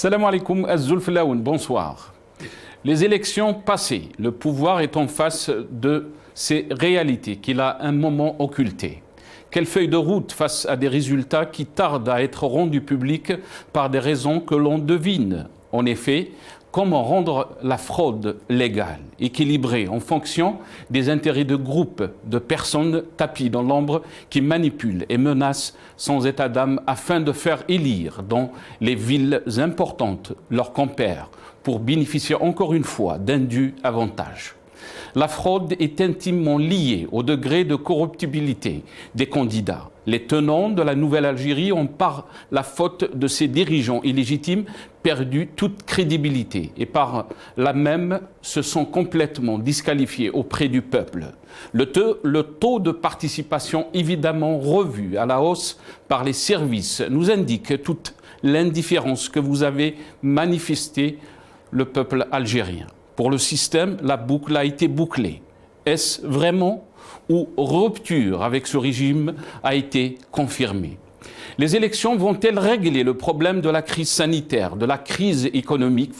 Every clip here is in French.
Salam alaikum, Azul Flaoun, bonsoir. Les élections passées, le pouvoir est en face de ces réalités qu'il a un moment occultées. Quelle feuille de route face à des résultats qui tardent à être rendus publics par des raisons que l'on devine? En effet, comment rendre la fraude légale, équilibrée en fonction des intérêts de groupes, de personnes tapies dans l'ombre qui manipulent et menacent sans état d'âme afin de faire élire dans les villes importantes leurs compères pour bénéficier encore une fois d'indus avantages. La fraude est intimement liée au degré de corruptibilité des candidats. Les tenants de la Nouvelle-Algérie ont, par la faute de ces dirigeants illégitimes, perdu toute crédibilité et par là même se sont complètement disqualifiés auprès du peuple. Le taux de participation évidemment revu à la hausse par les services nous indique toute l'indifférence que vous avez manifestée le peuple algérien. Pour le système, la boucle a été bouclée. Est-ce vraiment ou rupture avec ce régime a été confirmée? Les élections vont-elles régler le problème de la crise sanitaire, de la crise économique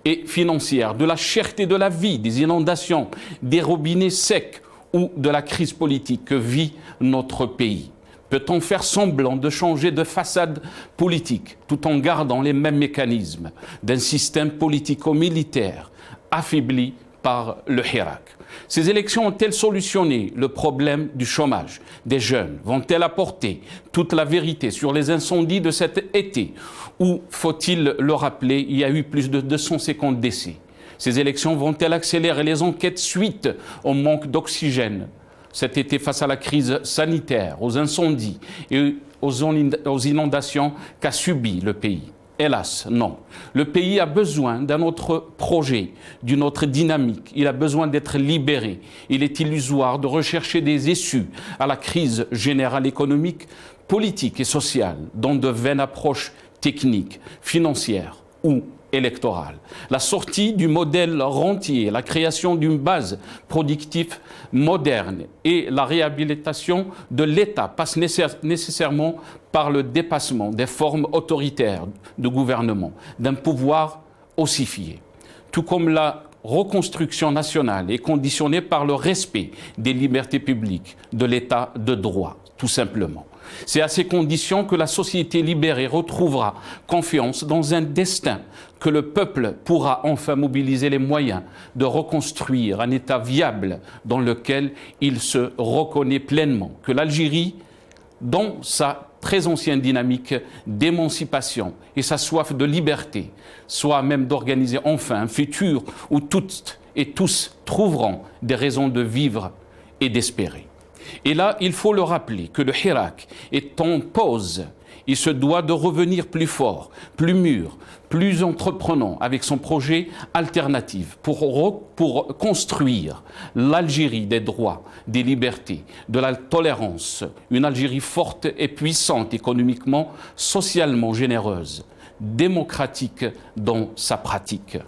et financière, de la cherté de la vie, des inondations, des robinets secs ou de la crise politique que vit notre pays? Peut-on faire semblant de changer de façade politique tout en gardant les mêmes mécanismes d'un système politico-militaire affaibli par le Hirak? Ces élections ont-elles solutionné le problème du chômage des jeunes? Vont-elles apporter toute la vérité sur les incendies de cet été? Ou, faut-il le rappeler, il y a eu plus de 250 décès? Ces élections vont-elles accélérer les enquêtes suite au manque d'oxygène cet été face à la crise sanitaire, aux incendies et aux inondations qu'a subi le pays? Hélas, non. Le pays a besoin d'un autre projet, d'une autre dynamique. Il a besoin d'être libéré. Il est illusoire de rechercher des issues à la crise générale économique, politique et sociale dans de vaines approches techniques, financières ou électorale. La sortie du modèle rentier, la création d'une base productive moderne et la réhabilitation de l'État passent nécessairement par le dépassement des formes autoritaires de gouvernement, d'un pouvoir ossifié. Tout comme la reconstruction nationale est conditionnée par le respect des libertés publiques, de l'État de droit, tout simplement. C'est à ces conditions que la société libérée retrouvera confiance dans un destin, que le peuple pourra enfin mobiliser les moyens de reconstruire un État viable dans lequel il se reconnaît pleinement, que l'Algérie, dans sa très ancienne dynamique d'émancipation et sa soif de liberté, soit à même d'organiser enfin un futur où toutes et tous trouveront des raisons de vivre et d'espérer. Et là, il faut le rappeler que le Hirak est en pause. Il se doit de revenir plus fort, plus mûr, plus entreprenant avec son projet alternatif pour construire l'Algérie des droits, des libertés, de la tolérance, une Algérie forte et puissante économiquement, socialement généreuse, démocratique dans sa pratique.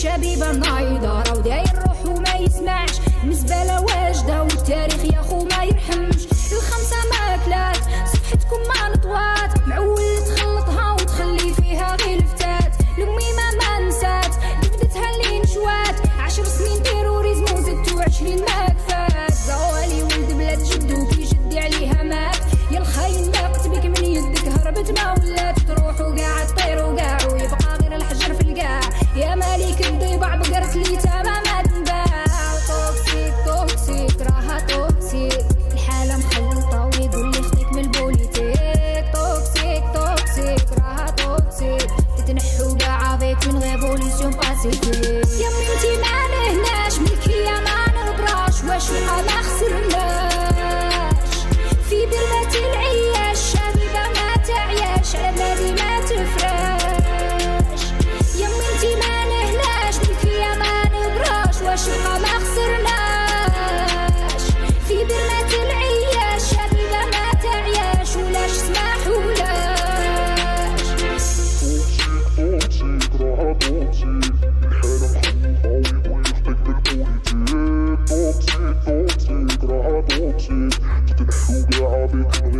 شبيبة نايضة راو داير روحو ما يسمعش مزبلة واجدة والتاريخ يا خو ما يرحمش الخمسة ماكلات صفحتكم ما نطوات معول تخلطها وتخلي فيها غير الفتات الأميمة ما نسات بدتها اللي نشوات 10 سنين تيروريزم وزدتو 20 ما كفات زوالي ولد بلاد جدو كي جدي عليها مات يا الخاين لاقت بك من يدك هربت ما ولات تروح وقاع تطير وقاع ويبقى غير الحجر في القاع يا مالك الضيبع بقرت لي تمام ما تنباع توكسيك توكسيك راها توكسيك الحالة مخلطة ويقول لي خديك من البوليتيك توكسيك توكسيك راها توكسيك تتنحو قاع افيك من غير بوليسيون باسيفيك يا بنتي ما نهناش ملكية ما نهضراش واش ما خسرناش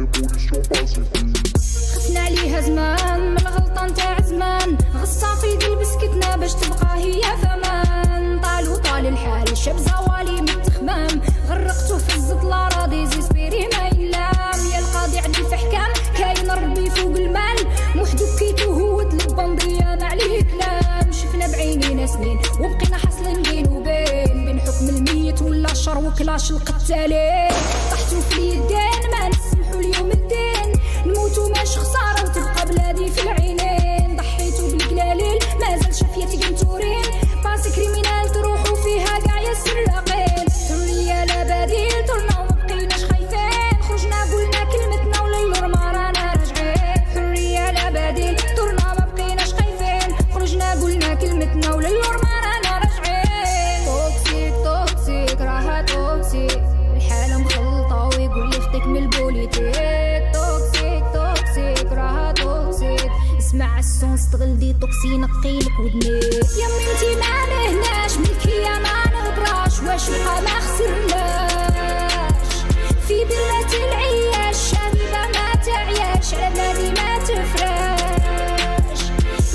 révolution pacifique. خفنا عليها زمان من الغلطة نتاع زمان غصة في القلب سكتنا باش تبقى هي ثمان طال الحال الشاب زوالي من التخمام غرقته في الزطلة راضي زيسبيري ما يلام يا القاضي عدل في حكام كاين ربي فوق المال موحدو كيتو هو البندية ما عليه كلام شفنا بعينينا سنين وبقينا حاصلين بين وبين بين حكم الميت ولا الشر وكلاش القتالين طحتو في اليدين ما نسمحو اليوم الدين نموتو ماشي خسارة وتبقى بلادي في العينين ضحيتو بالقلاليل مازال شافيتي قنتورين باسي كريمينال تروحو فيها قاع يا السراقين حرية لا بديل طرنا ومبقيناش خايفين خرجنا قلنا كلمتنا وللور ما رانا راجعين حرية لا بديل طرنا مبقيناش خايفين خرجنا قلنا كلمتنا وللور ما رانا راجعين توكسيك راها توكسيك الحالة مخلطة ويقول لي خدك من البوليتيك توكسيك راها توكسيك اسمع السون استغل دي توكسي نقيلك ودنيك يمي انتي ما نهناش ملكية ما نبراش واش بقى ما خسرناش في بلاد العياش شبيبة ما تعياش على بلادي ما تفراش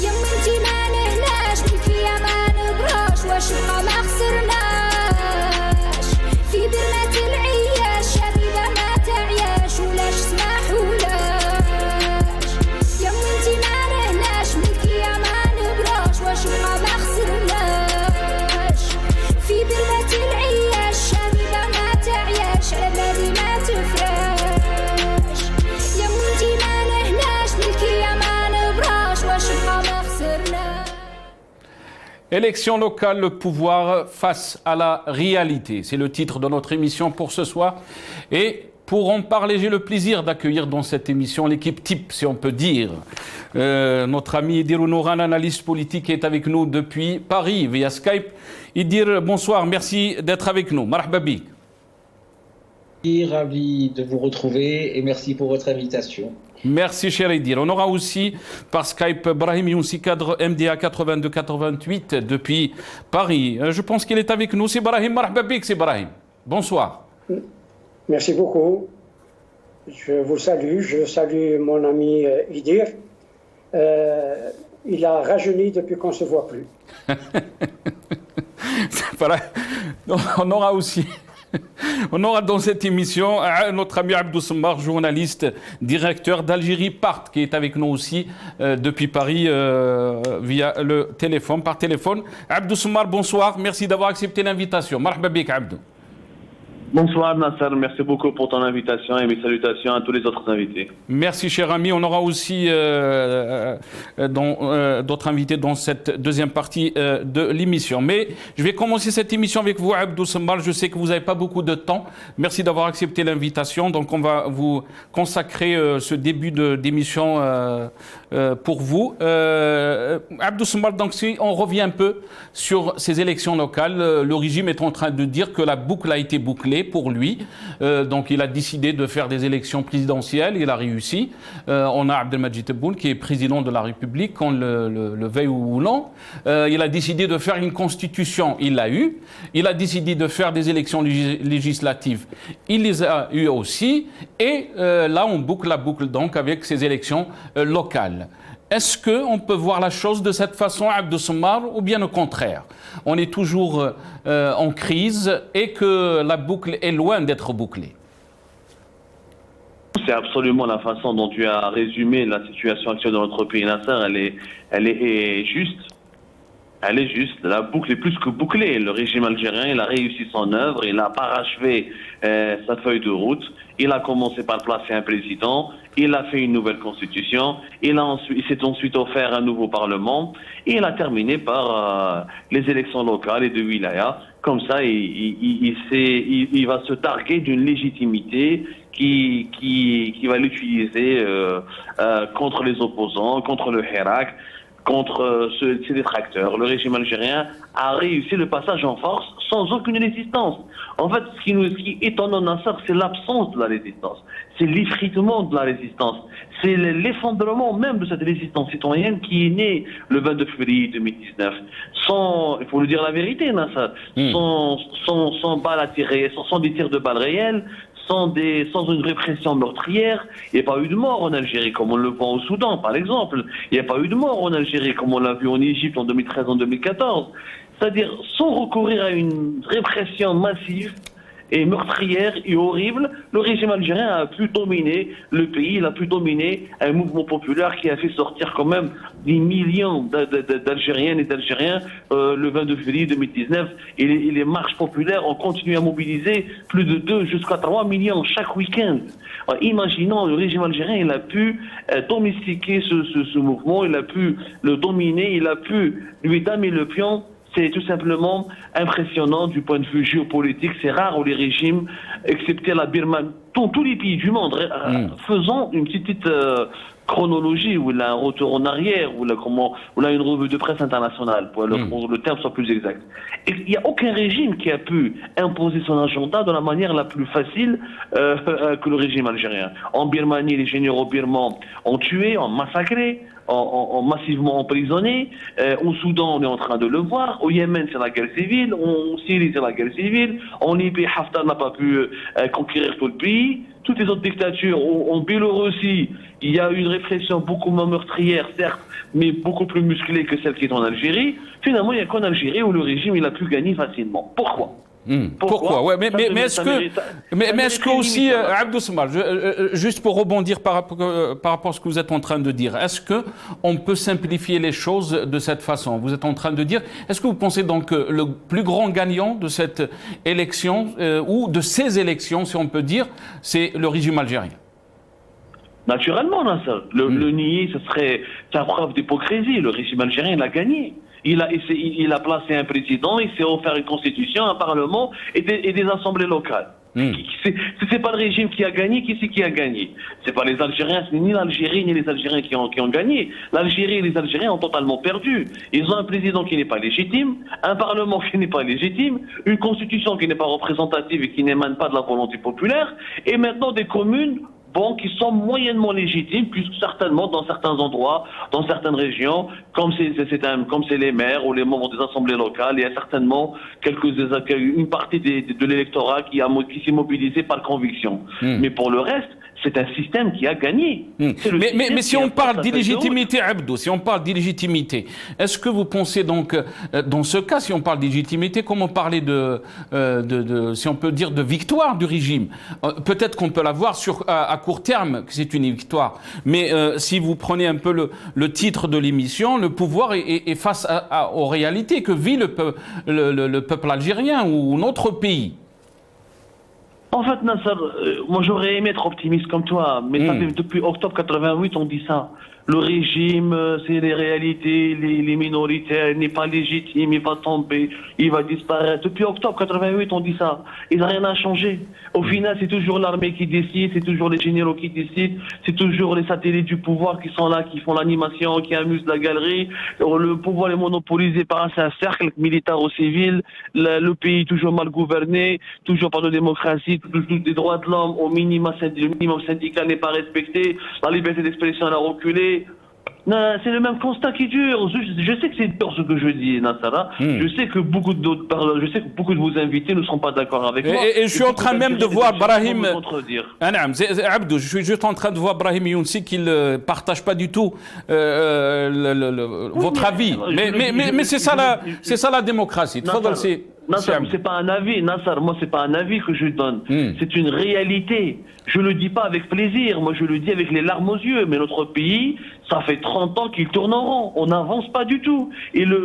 يمي انتي ما نهناش ملكية ما نبراش واش بقى ما خسرناش في بلاد العياش شبيبة ما تعياش ولاش سماح ولاش يمي انتي ما نهناش ملكية ما نبراش واش بقى ما خسرناش في بلاد العياش شبيبة ما تعياش على بلادي ما تفراش يمي انتي ما نهناش ملكية ما نبراش واش بقى ما خسرناش. Élection locale, le pouvoir face à la réalité. C'est le titre de notre émission pour ce soir. Et pour en parler, j'ai le plaisir d'accueillir dans cette émission l'équipe type, si on peut dire. Notre ami Idir Nouran, analyste politique, est avec nous depuis Paris via Skype. Idir, bonsoir, merci d'être avec nous. Marhaba bik. Ravi de vous retrouver et merci pour votre invitation. Merci cher Idir. On aura aussi par Skype Brahim Younsi, cadre MDA 82-88 depuis Paris. Je pense qu'il est avec nous. C'est Brahim. Marhaba bik, c'est Brahim. Bonsoir. Merci beaucoup. Je vous salue. Je salue mon ami Idir. Il a rajeuni depuis qu'on ne se voit plus. On aura aussi... On aura dans cette émission notre ami Abdou Semmar, journaliste, directeur d'Algérie Part, qui est avec nous aussi depuis Paris via le téléphone, par téléphone. Abdou Semmar, bonsoir, merci d'avoir accepté l'invitation. Marhaba bik, Abdou. Bonsoir Nasser, merci beaucoup pour ton invitation et mes salutations à tous les autres invités. Merci cher ami, on aura aussi d'autres invités dans cette deuxième partie de l'émission. Mais je vais commencer cette émission avec vous Abdou Semmar, je sais que vous n'avez pas beaucoup de temps. Merci d'avoir accepté l'invitation, donc on va vous consacrer ce début d'émission pour vous. Abdou Semmar, donc si on revient un peu sur ces élections locales, le régime est en train de dire que la boucle a été bouclée pour lui, donc il a décidé de faire des élections présidentielles, il a réussi. On a Abdelmadjid Tebboune qui est président de la République, qu'on le veuille ou non. Il a décidé de faire une constitution, il l'a eu. Il a décidé de faire des élections législatives, il les a eues aussi. Et là on boucle la boucle donc avec ces élections locales. Est-ce qu'on peut voir la chose de cette façon, Abdou Semmar, ou bien au contraire? On est toujours en crise et que la boucle est loin d'être bouclée. C'est absolument la façon dont tu as résumé la situation actuelle de notre pays, Nasser. Elle est juste. Elle est juste. La boucle est plus que bouclée. Le régime algérien, il a réussi son œuvre, il n'a pas parachevé sa feuille de route. Il a commencé par placer un président, il a fait une nouvelle constitution, il s'est ensuite offert un nouveau parlement, et il a terminé par les élections locales et de wilaya. Comme ça, il va se targuer d'une légitimité qui va l'utiliser contre les opposants, contre le Hirak, contre ses détracteurs. Le régime algérien a réussi le passage en force sans aucune résistance. En fait, ce qui étonne Nasser, c'est l'absence de la résistance. C'est l'effritement de la résistance. C'est l'effondrement même de cette résistance citoyenne qui est née le 22 février 2019. Il faut lui dire la vérité, Nasser, sans balles à tirer, sans des tirs de balles réelles, sans une répression meurtrière, il n'y a pas eu de mort en Algérie, comme on le voit au Soudan, par exemple. Il n'y a pas eu de mort en Algérie, comme on l'a vu en Égypte en 2013, en 2014. C'est-à-dire, sans recourir à une répression massive et meurtrière et horrible, le régime algérien a pu dominer le pays, il a pu dominer un mouvement populaire qui a fait sortir quand même des millions d'Algériennes et d'Algériens le 22 février 2019. Et les marches populaires ont continué à mobiliser plus de 2 jusqu'à 3 millions chaque week-end. Alors, imaginons, le régime algérien, il a pu domestiquer ce mouvement, il a pu le dominer, il a pu lui damer le pion. C'est tout simplement impressionnant du point de vue géopolitique. C'est rare où les régimes, excepté la Birmanie, tous les pays du monde, faisant une petite chronologie, où il a un retour en arrière, où il a une revue de presse internationale, pour le terme soit plus exact. Et il n'y a aucun régime qui a pu imposer son agenda de la manière la plus facile que le régime algérien. En Birmanie, les généraux birmans ont tué, ont massacré, ont massivement emprisonné. Au Soudan, on est en train de le voir. Au Yémen, c'est la guerre civile. En Syrie, c'est la guerre civile. En Libye, Haftar n'a pas pu conquérir tout le pays. Toutes les autres dictatures, en Biélorussie, il y a une répression beaucoup moins meurtrière, certes, mais beaucoup plus musclée que celle qui est en Algérie. Finalement, il n'y a qu'en Algérie où le régime il a pu gagner facilement. Pourquoi? Pourquoi? Ouais, mais est-ce que aussi, Abdou Samar, juste pour rebondir par rapport à ce que vous êtes en train de dire, est-ce qu'on peut simplifier les choses de cette façon? Vous êtes en train de dire, est-ce que vous pensez donc que le plus grand gagnant de cette élection, ou de ces élections, si on peut dire, c'est le régime algérien? Naturellement, Nasser. Le nier, ce serait sa preuve d'hypocrisie. Le régime algérien l'a gagné. Il a placé un président, il s'est offert une constitution, un parlement et des assemblées locales. C'est pas le régime qui a gagné, qui c'est qui a gagné? C'est pas les Algériens, c'est ni l'Algérie ni les Algériens qui ont gagné. L'Algérie et les Algériens ont totalement perdu. Ils ont un président qui n'est pas légitime, un parlement qui n'est pas légitime, une constitution qui n'est pas représentative et qui n'émane pas de la volonté populaire, et maintenant des communes qui sont moyennement légitimes, puisque certainement dans certains endroits, dans certaines régions, comme c'est les maires ou les membres des assemblées locales, il y a certainement une partie de l'électorat qui s'est mobilisé par conviction. Mais pour le reste, c'est un système qui a gagné. Mais si on parle d'illégitimité, Abdou, si on parle d'illégitimité, est-ce que vous pensez donc, dans ce cas, si on parle d'illégitimité, comment parler si on peut dire, de victoire du régime? Peut-être qu'on peut l'avoir à court terme, que c'est une victoire. Mais si vous prenez un peu le titre de l'émission, le pouvoir est face aux réalités que vit le peuple algérien ou notre pays. En fait, Nasser, moi j'aurais aimé être optimiste comme toi, mais ça fait depuis octobre 88 on dit ça. Le régime, c'est les réalités, les minoritaires, il n'est pas légitime, il va tomber, il va disparaître. Depuis octobre 88 on dit ça. Il n'a rien à changer. Au final, c'est toujours l'armée qui décide, c'est toujours les généraux qui décident, c'est toujours les satellites du pouvoir qui sont là, qui font l'animation, qui amusent la galerie. Le pouvoir est monopolisé par un cercle militaire ou civil. Le pays est toujours mal gouverné, toujours pas de démocratie, toujours des droits de l'homme le minimum syndical n'est pas respecté, la liberté d'expression a reculé. C'est le même constat qui dure. Je sais que c'est dur ce que je dis, Nassara. Je sais que beaucoup de vos invités ne seront pas d'accord avec moi. Et je suis en train même de voir Brahim. Abdou, je suis juste en train de voir Brahim Younsi qu'il ne partage pas du tout votre avis. Mais c'est ça la démocratie. Nassar, c'est pas un avis, Nassar, moi c'est pas un avis que je donne, c'est une réalité. Je le dis pas avec plaisir, moi je le dis avec les larmes aux yeux, mais notre pays, ça fait 30 ans qu'il tourne en rond, on n'avance pas du tout. Et ce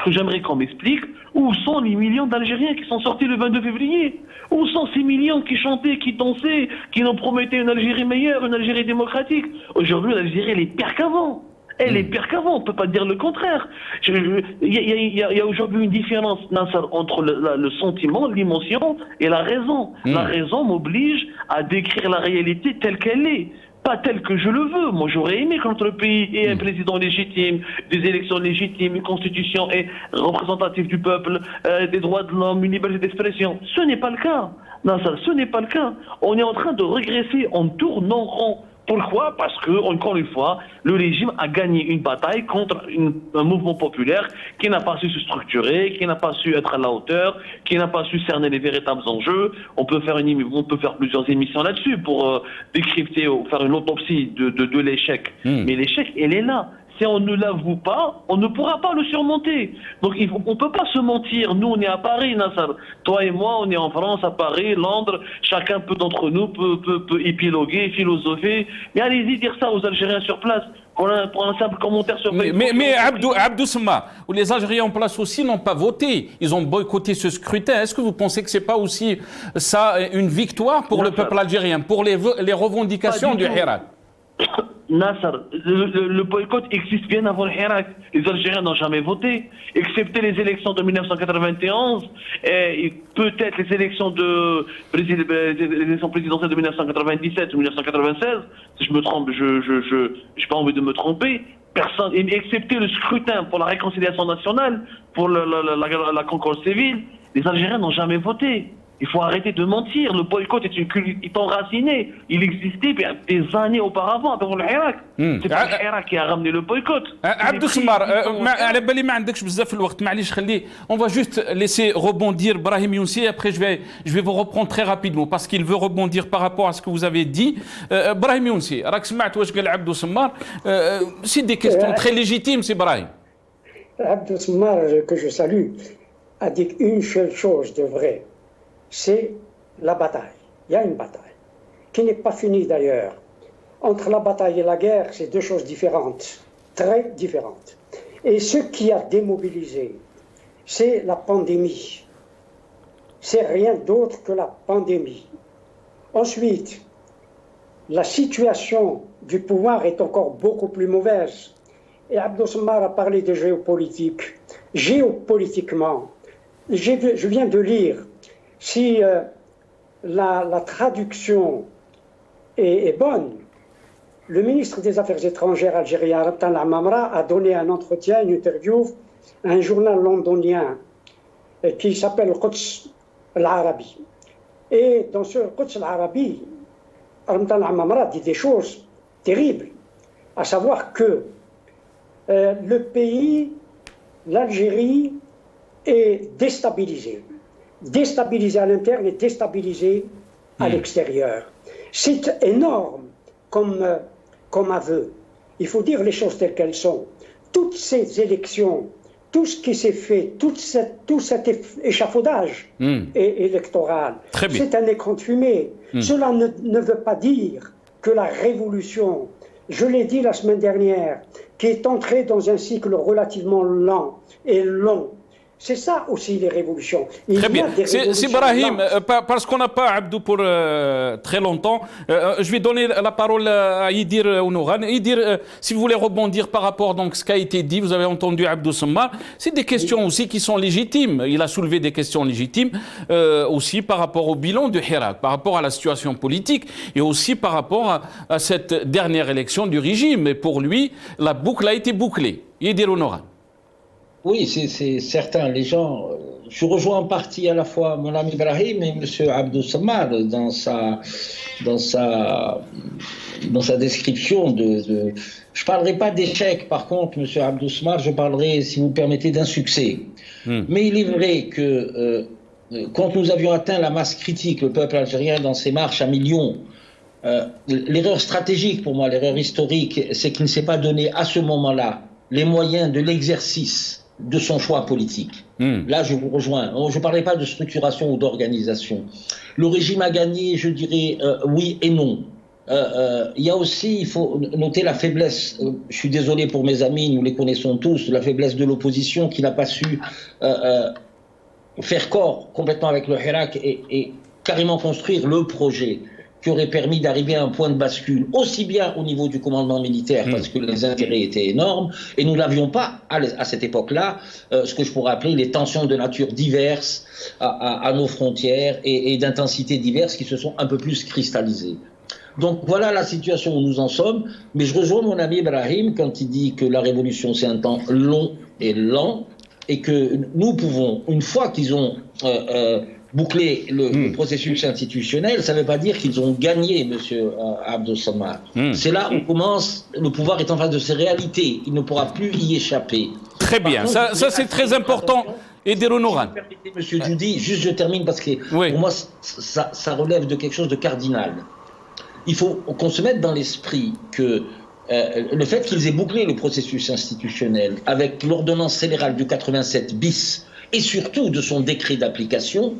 que j'aimerais qu'on m'explique, où sont les millions d'Algériens qui sont sortis le 22 février? Où sont ces millions qui chantaient, qui dansaient, qui nous promettaient une Algérie meilleure, une Algérie démocratique? Aujourd'hui, l'Algérie, elle est pire qu'avant. Elle est pire qu'avant, on ne peut pas dire le contraire. Il y a aujourd'hui une différence, Nasser, entre le sentiment, l'émotion et la raison. La raison m'oblige à décrire la réalité telle qu'elle est, pas telle que je le veux. Moi, j'aurais aimé que notre pays ait un président légitime, des élections légitimes, une constitution représentative du peuple, des droits de l'homme, une liberté d'expression. Ce n'est pas le cas. Nasser, ce n'est pas le cas. On est en train de régresser, on tourne en rond. Pourquoi? Parce que, encore une fois, le régime a gagné une bataille contre un mouvement populaire qui n'a pas su se structurer, qui n'a pas su être à la hauteur, qui n'a pas su cerner les véritables enjeux. On peut faire plusieurs émissions là-dessus pour décrypter ou faire une autopsie de l'échec. Mais l'échec, il est là. Si on ne l'avoue pas, on ne pourra pas le surmonter. Donc on ne peut pas se mentir. Nous, on est à Paris, Nassar. Toi et moi, on est en France, à Paris, Londres. Chacun d'entre nous peut épiloguer, philosopher. Mais allez-y dire ça aux Algériens sur place. Pour un simple commentaire sur Facebook. Mais Abdou Sma, les Algériens en place aussi n'ont pas voté. Ils ont boycotté ce scrutin. Est-ce que vous pensez que ce n'est pas aussi ça une victoire pour le peuple algérien, pour les revendications du Hirak? Nassar, le boycott existe bien avant le Hirak. Les Algériens n'ont jamais voté, excepté les élections de 1991 et peut-être les élections présidentielles de 1997 ou 1996. Si je me trompe, je n'ai pas envie de me tromper. Personne, excepté le scrutin pour la réconciliation nationale, pour la concorde civile, les Algériens n'ont jamais voté. Il faut arrêter de mentir. Le boycott est enraciné. Il existait des années auparavant, avant le Hirak. C'est pas le Hirak qui a ramené le boycott. Abdou Smar, on va juste laisser rebondir Brahim Younsi. Après, je vais vous reprendre très rapidement parce qu'il veut rebondir par rapport à ce que vous avez dit. Brahim Younsi, c'est des questions très légitimes, c'est Brahim. Abdou Smar, que je salue, a dit une seule chose de vrai. C'est la bataille. Il y a une bataille, qui n'est pas finie d'ailleurs. Entre la bataille et la guerre, c'est deux choses différentes, très différentes. Et ce qui a démobilisé, c'est la pandémie. C'est rien d'autre que la pandémie. Ensuite, la situation du pouvoir est encore beaucoup plus mauvaise. Et Abdou Smaar a parlé de géopolitique. Géopolitiquement, je viens de lire, si la traduction est bonne, le ministre des Affaires étrangères algérien, Ramtan Lamamra, a donné un entretien, une interview à un journal londonien qui s'appelle Quds al-Arabi. Et dans ce Quds al-Arabi, Ramtan Lamamra dit des choses terribles, à savoir que le pays, l'Algérie, est déstabilisé. Déstabilisé à l'interne et déstabilisé à l'extérieur. C'est énorme comme aveu. Il faut dire les choses telles qu'elles sont. Toutes ces élections, tout ce qui s'est fait, tout cet échafaudage électoral, c'est un écran de fumée. Cela ne veut pas dire que la révolution, je l'ai dit la semaine dernière, qui est entrée dans un cycle relativement lent et long. C'est ça aussi les révolutions. Très bien. C'est Brahim, parce qu'on n'a pas Abdou pour très longtemps. Je vais donner la parole à Yidir Ounourane. Yidir, si vous voulez rebondir par rapport à ce qui a été dit, vous avez entendu Abdou Smaar, c'est des questions aussi qui sont légitimes. Il a soulevé des questions légitimes aussi par rapport au bilan du Hirak, par rapport à la situation politique et aussi par rapport à cette dernière élection du régime. Et pour lui, la boucle a été bouclée. Yidir Ounourane. Oui, c'est certain. Les gens, je rejoins en partie à la fois mon ami Ibrahim et M. Abdou Smaar dans sa description de. Je parlerai pas d'échec, par contre, M. Abdou Smaar, je parlerai, si vous permettez, d'un succès. Mais il est vrai que quand nous avions atteint la masse critique, le peuple algérien dans ses marches à millions, l'erreur stratégique pour moi, l'erreur historique, c'est qu'il ne s'est pas donné à ce moment-là les moyens de l'exercice de son choix politique. Là, je vous rejoins. Je ne parlais pas de structuration ou d'organisation. Le régime a gagné, je dirais, oui et non. Il y a aussi, il faut noter la faiblesse, je suis désolé pour mes amis, nous les connaissons tous, la faiblesse de l'opposition qui n'a pas su faire corps complètement avec le Hirak et carrément construire le projet qui aurait permis d'arriver à un point de bascule, aussi bien au niveau du commandement militaire, parce que les intérêts étaient énormes, et nous n'avions pas, à cette époque-là, ce que je pourrais appeler les tensions de nature diverses à nos frontières et d'intensité diverses qui se sont un peu plus cristallisées. Donc voilà la situation où nous en sommes, mais je rejoins mon ami Ibrahim quand il dit que la révolution c'est un temps long et lent, et que nous pouvons, une fois qu'ils ont boucler le processus institutionnel, ça ne veut pas dire qu'ils ont gagné, monsieur Abdou Samar. C'est là où commence, le pouvoir est en face de ses réalités. Il ne pourra plus y échapper. Très bien, contre, ça c'est très important. Et des Noran. Permettez, monsieur Judy, juste je termine parce que pour moi, ça relève de quelque chose de cardinal. Il faut qu'on se mette dans l'esprit que le fait qu'ils aient bouclé le processus institutionnel avec l'ordonnance scélérale du 87 bis et surtout de son décret d'application,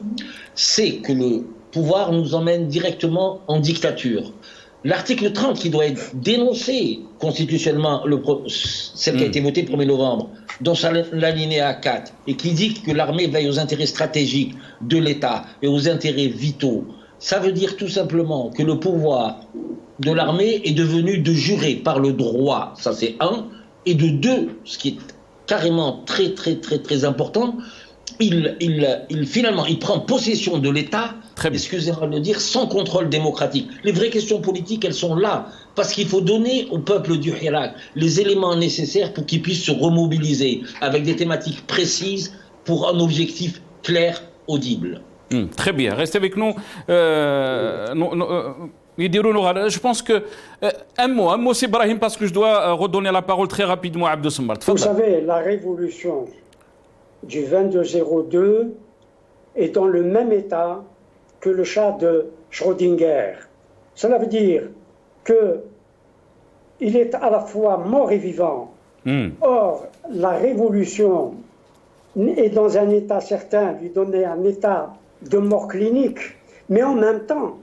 c'est que le pouvoir nous emmène directement en dictature. L'article 30 qui doit être dénoncé constitutionnellement, celle qui a été votée le 1er novembre, dans l'alinéa 4, et qui dit que l'armée veille aux intérêts stratégiques de l'État et aux intérêts vitaux, ça veut dire tout simplement que le pouvoir de l'armée est devenu de jurer par le droit, ça c'est un, et de deux, ce qui est carrément très important, finalement, il prend possession de l'État, excusez-moi de le dire, sans contrôle démocratique. Les vraies questions politiques, elles sont là, parce qu'il faut donner au peuple du Hirak les éléments nécessaires pour qu'il puisse se remobiliser, avec des thématiques précises, pour un objectif clair, audible. Très bien, restez avec nous. Je pense que un mot, c'est Brahim, parce que je dois redonner la parole très rapidement à Abdou Samar. Vous savez, la révolution du 22-02 est dans le même état que le chat de Schrödinger. Cela veut dire qu'il est à la fois mort et vivant. Or, la révolution est dans un état certain, lui donner un état de mort clinique, mais en même temps,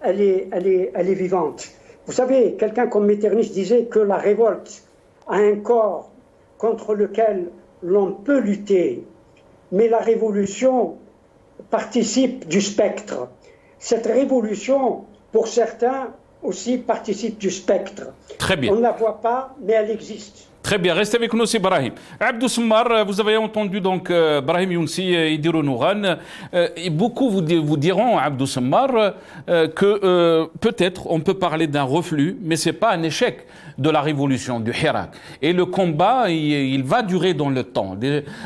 elle est vivante. Vous savez, quelqu'un comme Metternich disait que la révolte a un corps contre lequel l'on peut lutter, mais la révolution participe du spectre. Cette révolution, pour certains, aussi participe du spectre. Très bien. On ne la voit pas, mais elle existe. Très bien, restez avec nous, c'est Brahim. Abdou Samar, vous avez entendu donc Brahim Younsi et Idirou Nouran. Et beaucoup vous diront, Abdou Samar, que peut-être on peut parler d'un reflux, mais ce n'est pas un échec de la révolution du Hirak. Et le combat, il va durer dans le temps.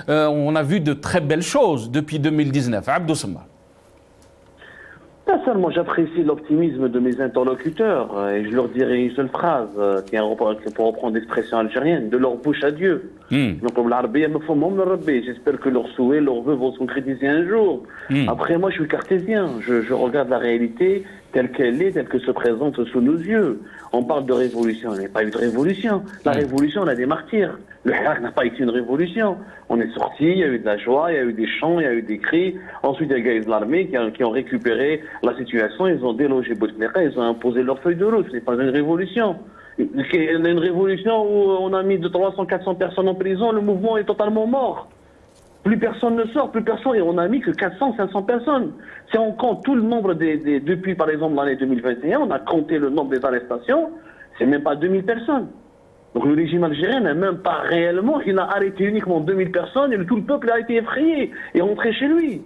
On a vu de très belles choses depuis 2019. Abdou Samar. Personnellement, j'apprécie l'optimisme de mes interlocuteurs et je leur dirai une seule phrase pour reprendre l'expression algérienne, de leur bouche à Dieu. Donc, j'espère que leurs souhaits, leurs vœux vont se concrétiser un jour. Après, moi, je suis cartésien. Je regarde la réalité telle qu'elle est, telle que se présente sous nos yeux. On parle de révolution, il n'y a pas eu de révolution. La révolution, on a des martyrs. Le Hirak n'a pas été une révolution. On est sorti, il y a eu de la joie, il y a eu des chants, il y a eu des cris. Ensuite, il y a les gars de l'armée qui ont récupéré la situation, ils ont délogé Bouteflika, ils ont imposé leur feuille de route. Ce n'est pas une révolution. Une révolution où on a mis de 300, 400 personnes en prison, le mouvement est totalement mort. Plus personne ne sort, plus personne, et on a mis que 400, 500 personnes. Si on compte tout le nombre depuis par exemple l'année 2021, on a compté le nombre des arrestations, c'est même pas 2000 personnes. Donc le régime algérien n'a même pas réellement, il a arrêté uniquement 2000 personnes et tout le peuple a été effrayé et rentré chez lui.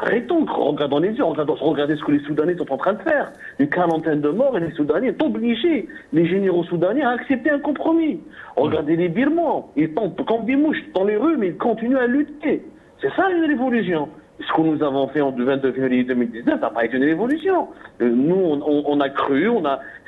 Arrêtons, regardons les yeux, regardez ce que les Soudanais sont en train de faire. Une quarantaine de morts et les Soudanais sont obligés, les généraux soudanais, à accepter un compromis. Regardez les Birmans, ils tombent comme des mouches dans les rues, mais ils continuent à lutter. C'est ça une révolution. Ce que nous avons fait en 22 février 2019 n'a pas été une révolution. Nous, on a cru,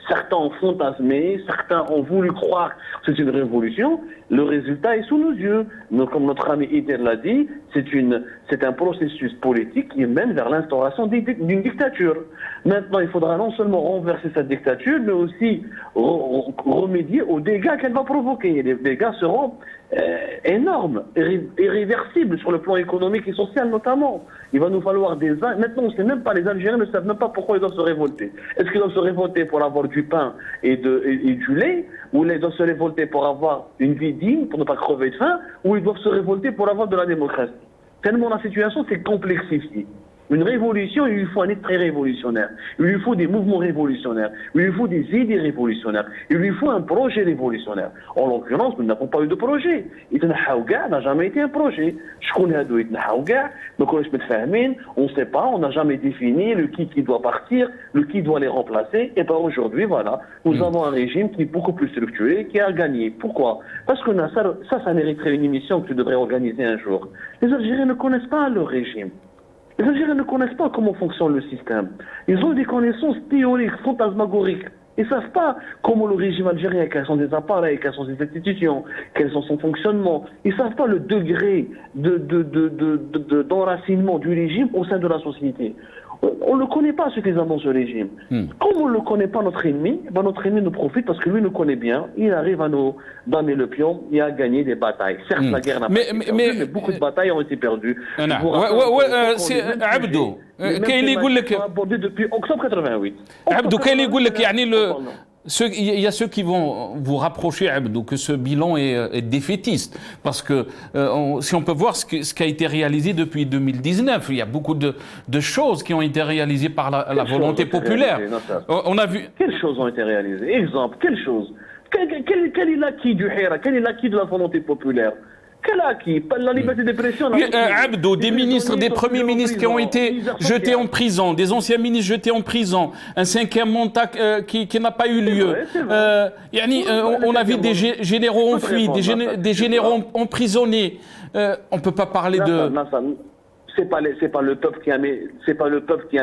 certains ont fantasmé, certains ont voulu croire que c'est une révolution. Le résultat est sous nos yeux. Donc, comme notre ami Ider l'a dit, c'est un processus politique qui mène vers l'instauration d'une dictature. Maintenant, il faudra non seulement renverser cette dictature, mais aussi remédier aux dégâts qu'elle va provoquer. Et les dégâts seront énormes, irréversibles sur le plan économique et social notamment. Il va nous falloir Maintenant, on ne sait même pas, les Algériens ne savent même pas pourquoi ils doivent se révolter. Est-ce qu'ils doivent se révolter pour avoir du pain et du lait, ou ils doivent se révolter pour avoir une vie digne, pour ne pas crever de faim, ou ils doivent se révolter pour avoir de la démocratie? Tellement la situation s'est complexifiée. Une révolution, il lui faut un esprit révolutionnaire. Il lui faut des mouvements révolutionnaires. Il lui faut des idées révolutionnaires. Il lui faut un projet révolutionnaire. En l'occurrence, nous n'avons pas eu de projet. Itnahaouga n'a jamais été un projet. Je connais Hadou Itnahaouga, on ne sait pas, on n'a jamais défini le qui doit partir, le qui doit les remplacer. Et bien aujourd'hui, voilà, nous avons un régime qui est beaucoup plus structuré, qui a gagné. Pourquoi? Parce que ça mériterait une émission que tu devrais organiser un jour. Les Algériens ne connaissent pas leur régime. Les Algériens ne connaissent pas comment fonctionne le système. Ils ont des connaissances théoriques, fantasmagoriques. Ils ne savent pas comment le régime algérien, quels sont des appareils, quelles sont ses institutions, quels sont son fonctionnement. Ils ne savent pas le degré d'enracinement du régime au sein de la société. On ne le connaît pas suffisamment, ce régime. Comme on ne le connaît pas, notre ennemi nous profite parce que lui nous connaît bien. Il arrive à nous donner le pion et à gagner des batailles. Certes, la guerre n'a pas été perdue, mais beaucoup de batailles ont été perdues. C'est Abdou. abordé depuis octobre 88. Abdou, il y a ceux qui vont vous rapprocher, Abdou, que ce bilan est défaitiste. Parce que si on peut voir ce qui a été réalisé depuis 2019, il y a beaucoup de choses qui ont été réalisées par la volonté populaire. On a vu... Quelles choses ont été réalisées? Exemple, quelles choses? Quel est l'acquis du Hira? Quel est l'acquis de la volonté populaire? Quel acquis? La liberté d'expression. Abdou, des ministres, des premiers ministres qui ont été jetés en prison, des anciens ministres jetés en prison, un cinquième mandat qui n'a pas eu lieu. On a vu des généraux en fuite, des généraux emprisonnés. On ne peut pas parler de... C'est pas le peuple qui a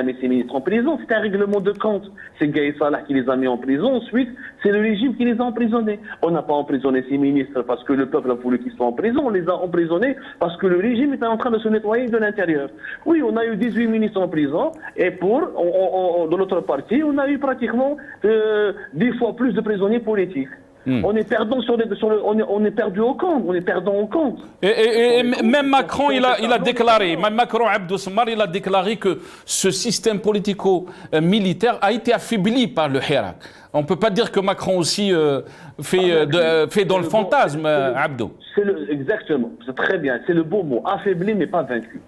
mis ces ministres en prison, c'est un règlement de compte. C'est Gaï Salah qui les a mis en prison, ensuite c'est le régime qui les a emprisonnés. On n'a pas emprisonné ces ministres parce que le peuple a voulu qu'ils soient en prison, on les a emprisonnés parce que le régime était en train de se nettoyer de l'intérieur. Oui, on a eu 18 ministres en prison et de l'autre partie, on a eu pratiquement 10 fois plus de prisonniers politiques. On est perdant on est perdu au compte, on est perdant au compte. Et même Macron, il a déclaré, Abdou Smar, il a déclaré que ce système politico-militaire a été affaibli par le Hirak. On ne peut pas dire que Macron aussi fait dans le fantasme, Abdou. Exactement, c'est très bien, c'est le beau mot, affaibli mais pas vaincu.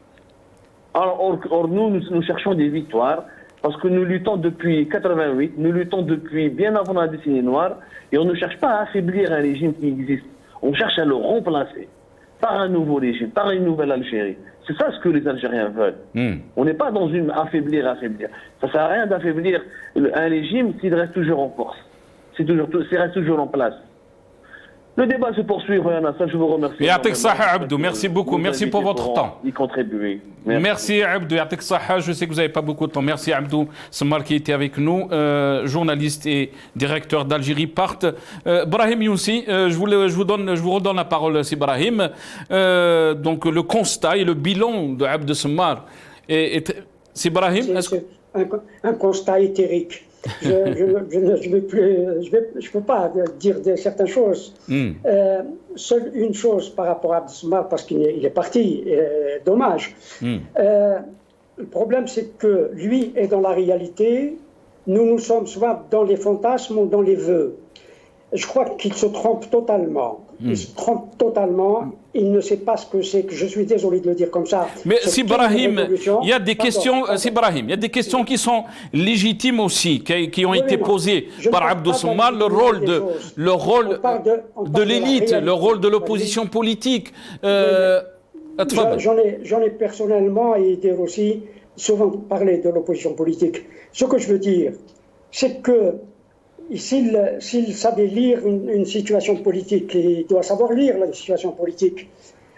Or nous cherchons des victoires. Parce que nous luttons depuis 88, nous luttons depuis bien avant la décennie noire, et on ne cherche pas à affaiblir un régime qui existe. On cherche à le remplacer par un nouveau régime, par une nouvelle Algérie. C'est ça ce que les Algériens veulent. On n'est pas dans une affaiblir. Ça ne sert à rien d'affaiblir un régime s'il reste toujours en force, s'il reste toujours en place. Le débat se poursuit, je vous remercie. Yatik Saha Abdou, merci beaucoup, merci pour votre temps. Y contribuer. Merci Abdou, Yatik Saha, je sais que vous n'avez pas beaucoup de temps. Merci Abdou Smar qui était avec nous, journaliste et directeur d'Algérie Part. Brahim Youssi, je vous redonne la parole, c'est Brahim. Donc le constat et le bilan de Abdou Smar, c'est Brahim. C'est un constat éthérique. Je ne peux pas dire certaines choses. Seule une chose par rapport à Abdou Smar, parce qu'il est parti, dommage. Le problème, c'est que lui est dans la réalité, nous sommes soit dans les fantasmes ou dans les vœux. Je crois qu'il se trompe totalement. Il se trompe totalement. Il ne sait pas ce que c'est. Je suis désolé de le dire comme ça. Mais si Brahim, il y a des questions. C'est Brahim. Il y a des questions qui sont légitimes aussi, qui ont été posées par Abdou Smar. Le rôle de l'élite, le rôle de l'opposition politique. J'en ai personnellement et dire aussi souvent parlé de l'opposition politique. Ce que je veux dire, c'est que s'il savait lire une situation politique, et il doit savoir lire la situation politique,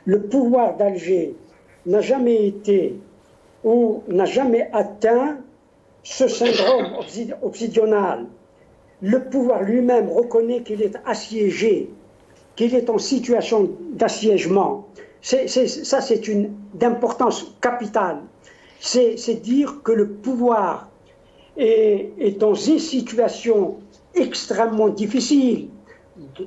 le pouvoir d'Alger n'a jamais été ou n'a jamais atteint ce syndrome obsidional. Le pouvoir lui-même reconnaît qu'il est assiégé, qu'il est en situation d'assiégement. Ça, c'est d'importance capitale. C'est dire que le pouvoir est dans une situation extrêmement difficile,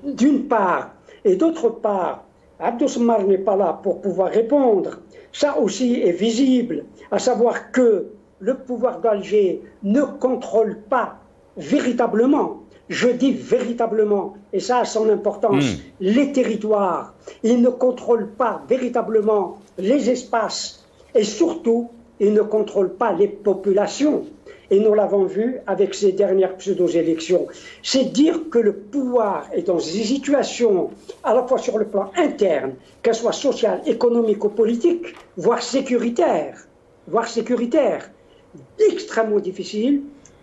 d'une part, et d'autre part, Abdou Smar n'est pas là pour pouvoir répondre. Ça aussi est visible, à savoir que le pouvoir d'Alger ne contrôle pas véritablement, je dis véritablement, et ça a son importance, les territoires. Il ne contrôle pas véritablement les espaces, et surtout, il ne contrôle pas les populations. Et nous l'avons vu avec ces dernières pseudo-élections. C'est dire que le pouvoir est dans une situation, à la fois sur le plan interne, qu'elle soit sociale, économique ou politique, voire sécuritaire, extrêmement difficile,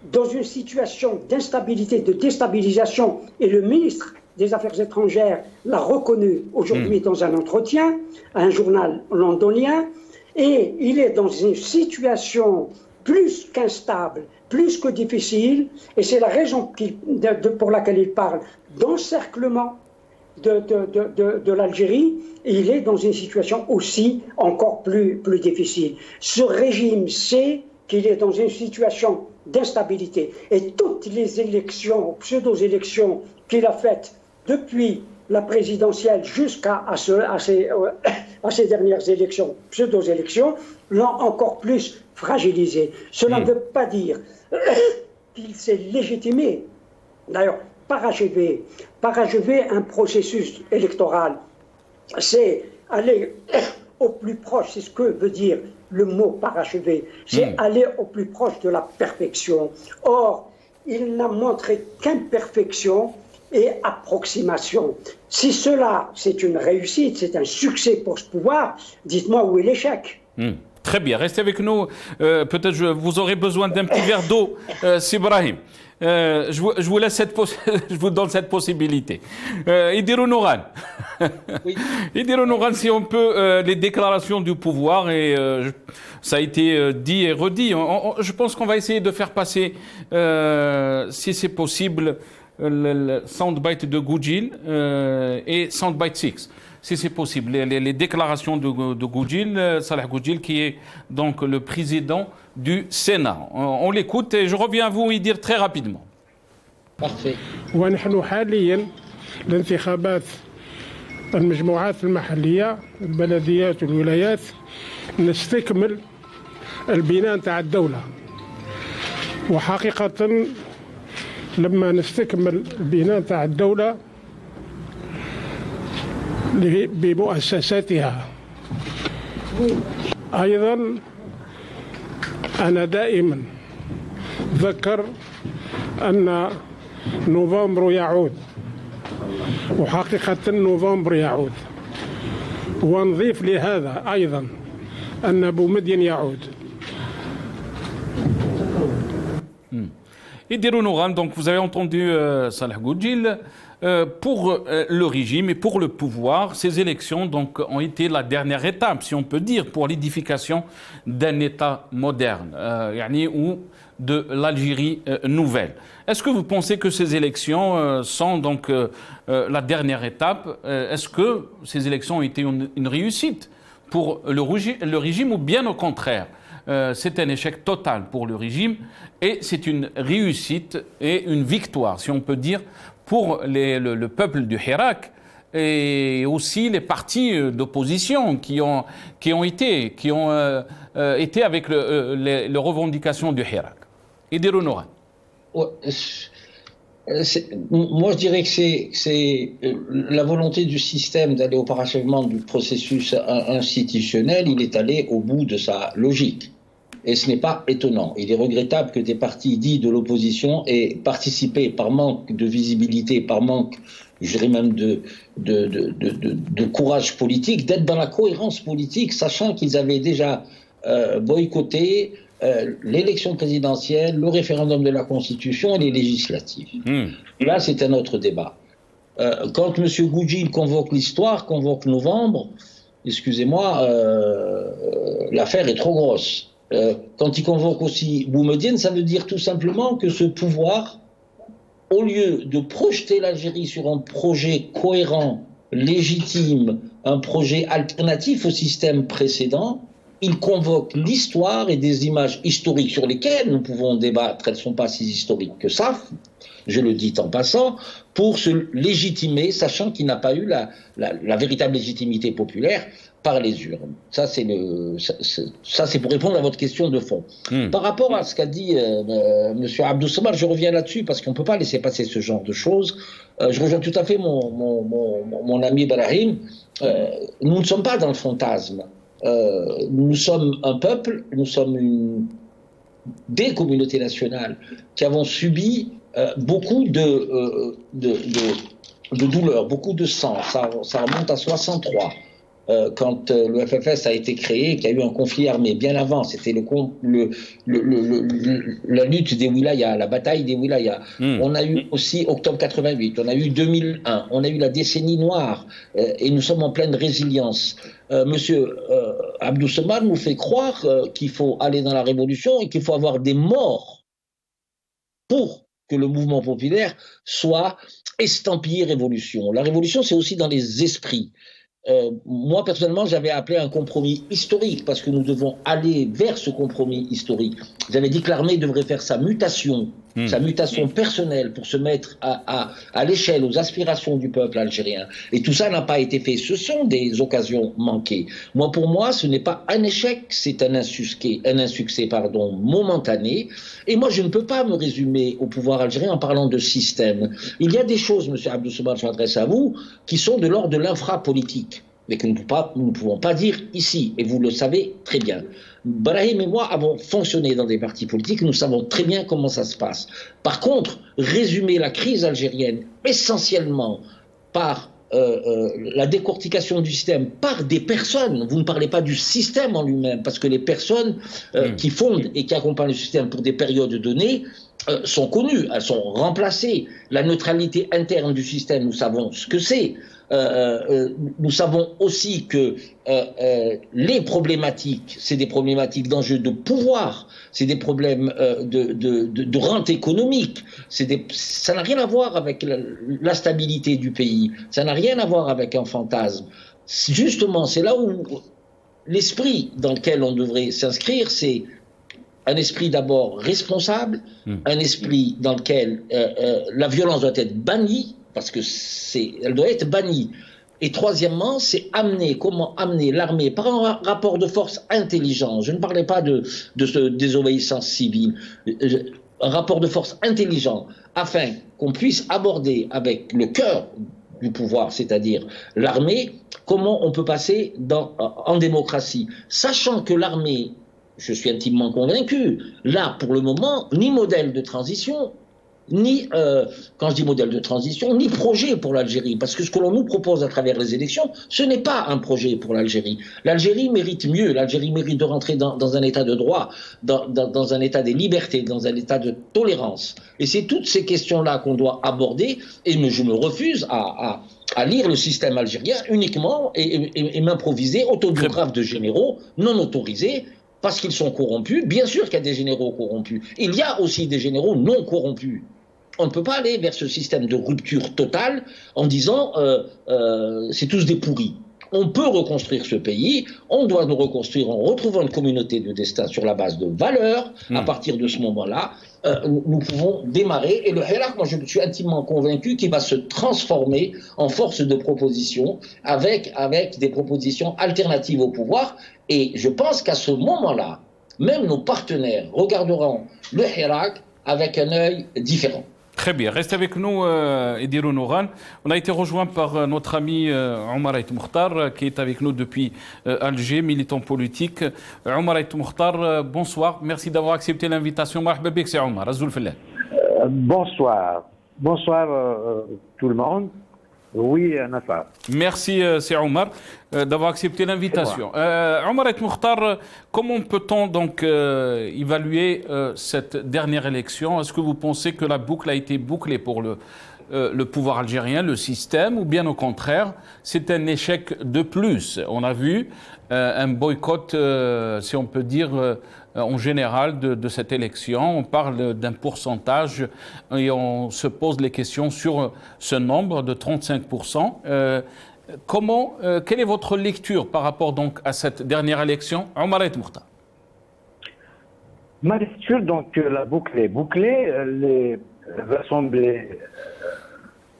dans une situation d'instabilité, de déstabilisation. Et le ministre des Affaires étrangères l'a reconnu aujourd'hui dans un entretien à un journal londonien. Et il est dans une situation plus qu'instable, plus que difficile, et c'est la raison pour laquelle il parle d'encerclement de l'Algérie, et il est dans une situation aussi encore plus difficile. Ce régime sait qu'il est dans une situation d'instabilité, et toutes les élections, pseudo-élections qu'il a faites depuis la présidentielle jusqu'à ces dernières élections, pseudo-élections, l'ont encore plus fragilisé. Cela ne veut pas dire qu'il s'est légitimé, d'ailleurs parachever un processus électoral, c'est aller au plus proche, c'est ce que veut dire le mot parachever, c'est aller au plus proche de la perfection. Or, il n'a montré qu'imperfection et approximation. Si cela, c'est une réussite, c'est un succès pour ce pouvoir, dites-moi où est l'échec. Très bien, restez avec nous. Peut-être vous aurez besoin d'un petit verre d'eau, Sibrahim. Je vous laisse je vous donne cette possibilité. Idirou Nouran. Oui. Idirou Nouran, si on peut, les déclarations du pouvoir, et ça a été dit et redit. Je pense qu'on va essayer de faire passer, si c'est possible, le soundbite de Goudjil et soundbite 6. Si c'est possible, les déclarations de Goudjil, Salah Goudjil, qui est donc le président du Sénat. On l'écoute et je reviens à vous y dire très rapidement. Parfait. ونحن حاليا الانتخابات المجموعات المحلية البلديات والولايات نستكمل البناء تاع الدولة، وحقيقة لما نستكمل البناء تاع الدولة بمؤسساتها. أيضا أنا دائما أذكر أن نوفمبر يعود، وحقيقة نوفمبر يعود، ونضيف لهذا أيضا أن بومدين يعود. Idirou Nouran, donc vous avez entendu Salah Goudjil. Pour le régime et pour le pouvoir, ces élections donc, ont été la dernière étape, si on peut dire, pour l'édification d'un État moderne, ou de l'Algérie nouvelle. Est-ce que vous pensez que ces élections sont donc la dernière étape? Est-ce que ces élections ont été une réussite pour le régime ou bien au contraire? C'est un échec total pour le régime et c'est une réussite et une victoire, si on peut dire, pour le peuple du Hirak et aussi les partis d'opposition qui ont été avec les revendications du Hirak. Idirou Nouran. Moi, je dirais que c'est la volonté du système d'aller au parachèvement du processus institutionnel. Il est allé au bout de sa logique. Et ce n'est pas étonnant. Il est regrettable que des partis dits de l'opposition aient participé par manque de visibilité, par manque, je dirais même de courage politique, d'être dans la cohérence politique, sachant qu'ils avaient déjà boycotté l'élection présidentielle, le référendum de la Constitution et les législatives. Là, c'est un autre débat. Quand M. Goudjil convoque l'histoire, convoque novembre, excusez-moi, l'affaire est trop grosse. Quand il convoque aussi Boumediene, ça veut dire tout simplement que ce pouvoir, au lieu de projeter l'Algérie sur un projet cohérent, légitime, un projet alternatif au système précédent, il convoque l'histoire et des images historiques sur lesquelles nous pouvons débattre, elles ne sont pas si historiques que ça, je le dis en passant, pour se légitimer, sachant qu'il n'a pas eu la véritable légitimité populaire par les urnes. Ça, c'est pour répondre à votre question de fond. Par rapport à ce qu'a dit M. Abdou Samar, je reviens là-dessus parce qu'on ne peut pas laisser passer ce genre de choses. Je rejoins tout à fait mon ami Ibrahim. Nous ne sommes pas dans le fantasme. Nous sommes un peuple, nous sommes des communautés nationales qui avons subi beaucoup de douleurs, beaucoup de sang. Ça remonte à 63. quand le FFS a été créé, qu'il y a eu un conflit armé. Bien avant, c'était la lutte des wilayas, la bataille des wilayas. On a eu aussi octobre 88, on a eu 2001, on a eu la décennie noire, et nous sommes en pleine résilience. Monsieur Abdou Samad nous fait croire qu'il faut aller dans la révolution et qu'il faut avoir des morts pour que le mouvement populaire soit estampillé révolution. La révolution, c'est aussi dans les esprits. Moi, personnellement, j'avais appelé un compromis historique parce que nous devons aller vers ce compromis historique. J'avais dit que l'armée devrait faire sa mutation personnelle pour se mettre à l'échelle, aux aspirations du peuple algérien. Et tout ça n'a pas été fait. Ce sont des occasions manquées. Pour moi, ce n'est pas un échec, c'est un insuccès momentané. Et moi, je ne peux pas me résumer au pouvoir algérien en parlant de système. Il y a des choses, monsieur Abdou Samad, je m'adresse à vous, qui sont de l'ordre de l'infrapolitique, mais que nous ne pouvons pas dire ici, et vous le savez très bien. Brahim et moi avons fonctionné dans des partis politiques, nous savons très bien comment ça se passe. Par contre, résumer la crise algérienne essentiellement par la décortication du système par des personnes, vous ne parlez pas du système en lui-même, parce que les personnes qui fondent et qui accompagnent le système pour des périodes données sont connues, elles sont remplacées. La neutralité interne du système, nous savons ce que c'est. Nous savons aussi que les problématiques, c'est des problématiques d'enjeux de pouvoir, c'est des problèmes de rente économique, ça n'a rien à voir avec la stabilité du pays, ça n'a rien à voir avec un fantasme. Justement, c'est là où l'esprit dans lequel on devrait s'inscrire, c'est un esprit d'abord responsable, un esprit dans lequel la violence doit être bannie, parce que elle doit être bannie. Et troisièmement, c'est comment amener l'armée par un rapport de force intelligent. Je ne parlais pas de désobéissance civile, un rapport de force intelligent, afin qu'on puisse aborder avec le cœur du pouvoir, c'est-à-dire l'armée, comment on peut passer en démocratie, sachant que l'armée, je suis intimement convaincu, là pour le moment, ni modèle de transition, ni, quand je dis modèle de transition, ni projet pour l'Algérie. Parce que ce que l'on nous propose à travers les élections, ce n'est pas un projet pour l'Algérie. L'Algérie mérite mieux. l'Algérie mérite de rentrer dans un état de droit, dans un état des libertés, dans un état de tolérance. Et c'est toutes ces questions-là qu'on doit aborder. Et je me refuse à lire le système algérien uniquement et m'improviser autobiographe de généraux non autorisés, parce qu'ils sont corrompus. Bien sûr qu'il y a des généraux corrompus. Il y a aussi des généraux non corrompus. On ne peut pas aller vers ce système de rupture totale en disant c'est tous des pourris. On peut reconstruire ce pays, on doit nous reconstruire en retrouvant une communauté de destin sur la base de valeurs. À partir de ce moment-là, nous pouvons démarrer. Et le Hirak, moi je suis intimement convaincu qu'il va se transformer en force de proposition avec des propositions alternatives au pouvoir. Et je pense qu'à ce moment-là, même nos partenaires regarderont le Hirak avec un œil différent. Très bien. Restez avec nous, Edirou Nouran. On a été rejoint par notre ami Omar Ait Mokhtar, qui est avec nous depuis Alger, militant politique. Omar Ait Mokhtar, bonsoir. Merci d'avoir accepté l'invitation. Marhaba bik, c'est Omar. Azoul Fillah. Bonsoir. Bonsoir tout le monde. Oui, Nassar. Merci, c'est Omar, d'avoir accepté l'invitation. Omar Ait Mokhtar, comment peut-on donc évaluer cette dernière élection? Est-ce que vous pensez que la boucle a été bouclée pour le pouvoir algérien, le système, ou bien au contraire, c'est un échec de plus? On a vu un boycott, si on peut dire, en général de cette élection. On parle d'un pourcentage et on se pose les questions sur ce nombre de 35%. Quelle est votre lecture par rapport donc à cette dernière élection? Omar Ait Mokhtar. Ma lecture, donc, la boucle est bouclée. Les assemblées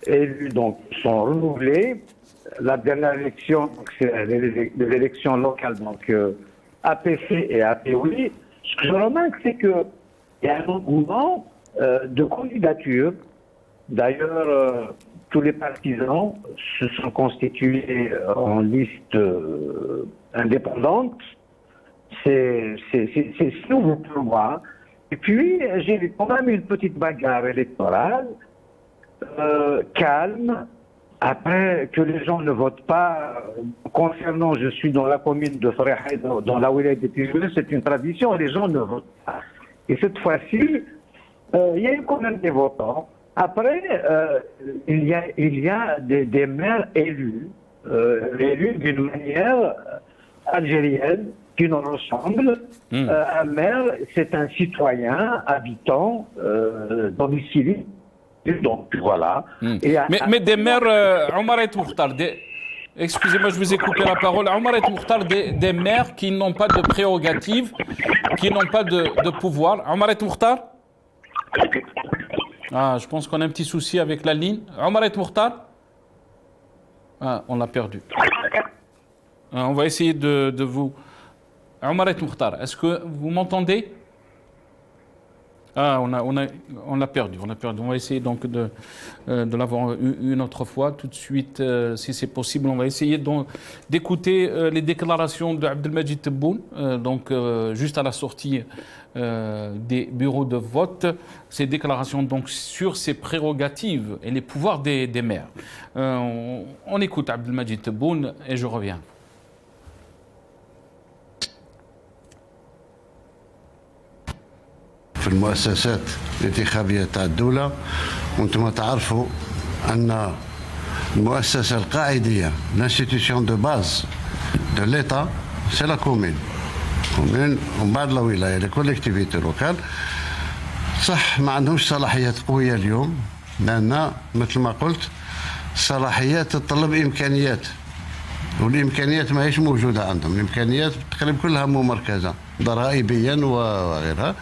élues donc, sont renouvelées. La dernière élection, c'est les élections locales, donc APC et APOI. Ce que je remarque, c'est qu'il y a un engouement de candidatures. D'ailleurs, tous les partisans se sont constitués en liste indépendante. C'est nouveau pour moi. Et puis, j'ai quand même une petite bagarre électorale, calme, Après, que les gens ne votent pas, concernant, je suis dans la commune de Sreha, dans la wilaya de Tijoula, c'est une tradition, les gens ne votent pas. Et cette fois-ci, il y a eu quand même des votants. Après, il y a des maires élus d'une manière algérienne qui nous ressemble. Un maire, c'est un citoyen, habitant, domicilié. Donc voilà. Mais des maires, Omar et Mokhtar, excusez-moi, je vous ai coupé la parole. Omar et Mokhtar, des maires qui n'ont pas de prérogatives, qui n'ont pas de pouvoir. Omar et Mokhtar? Ah, je pense qu'on a un petit souci avec la ligne. Omar et Mokhtar? Ah, on l'a perdu. Ah, on va essayer de vous... Omar et Mokhtar, est-ce que vous m'entendez? Ah, on l'a perdu, On va essayer donc de l'avoir une autre fois. Tout de suite, si c'est possible, on va essayer d'écouter les déclarations d'Abdelmajid Tebboune, donc juste à la sortie des bureaux de vote. Ces déclarations donc sur ses prérogatives et les pouvoirs des maires. On écoute Abdelmajid Tebboune et je reviens. في المؤسسات الانتخابية تاع الدولة، وانتم تعرفوا أن المؤسسة القاعدية l'institution de base de l'État c'est la commune ومن بعد الولاية les collectivités locales. صح ما عندهمش صلاحيات قوية اليوم، لأن مثل ما قلت صلاحيات تتطلب إمكانيات، والإمكانيات ما هيش موجودة عندهم. الإمكانيات تقريبا كلها ممركزة ضرائبيا وغيرها.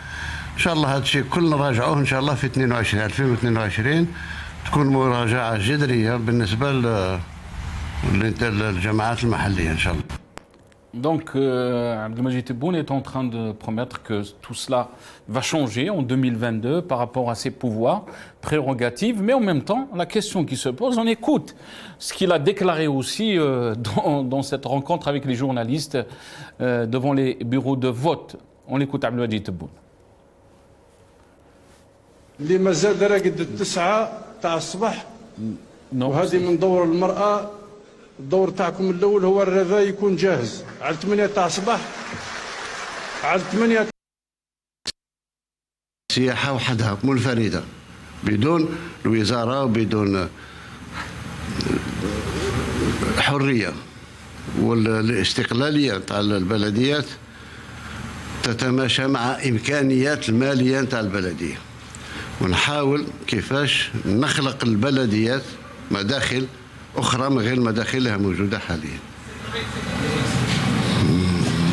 إن شاء الله هذا الشيء كل نراجعوه إن شاء الله في 2022 تكون مراجعة جذرية بالنسبة للجماعات المحلية إن شاء الله. Donc, Abdelmajid Tebboune est en train de promettre que tout cela va changer en 2022 par rapport à ses pouvoirs, prérogatives, mais en même temps, la question qui se pose, on écoute ce qu'il a déclaré aussi dans cette rencontre avec les journalistes devant les bureaux de vote. On écoute Abdelmajid Tebboune. اللي مازال دارها قد 9 تاع الصباح، وهذه من دور المرأة. الدور تاعكم الأول هو الرذاء يكون جاهز على 8 تاع الصباح، على 8. سياحة وحدها منفردة بدون الوزارة وبدون حرية، والاستقلالية تاع البلديات تتماشى مع إمكانيات المالية تاع البلدية. ونحاول كيفاش نخلق البلديات مداخل أخرى من غير المداخل اللي موجودة حاليا.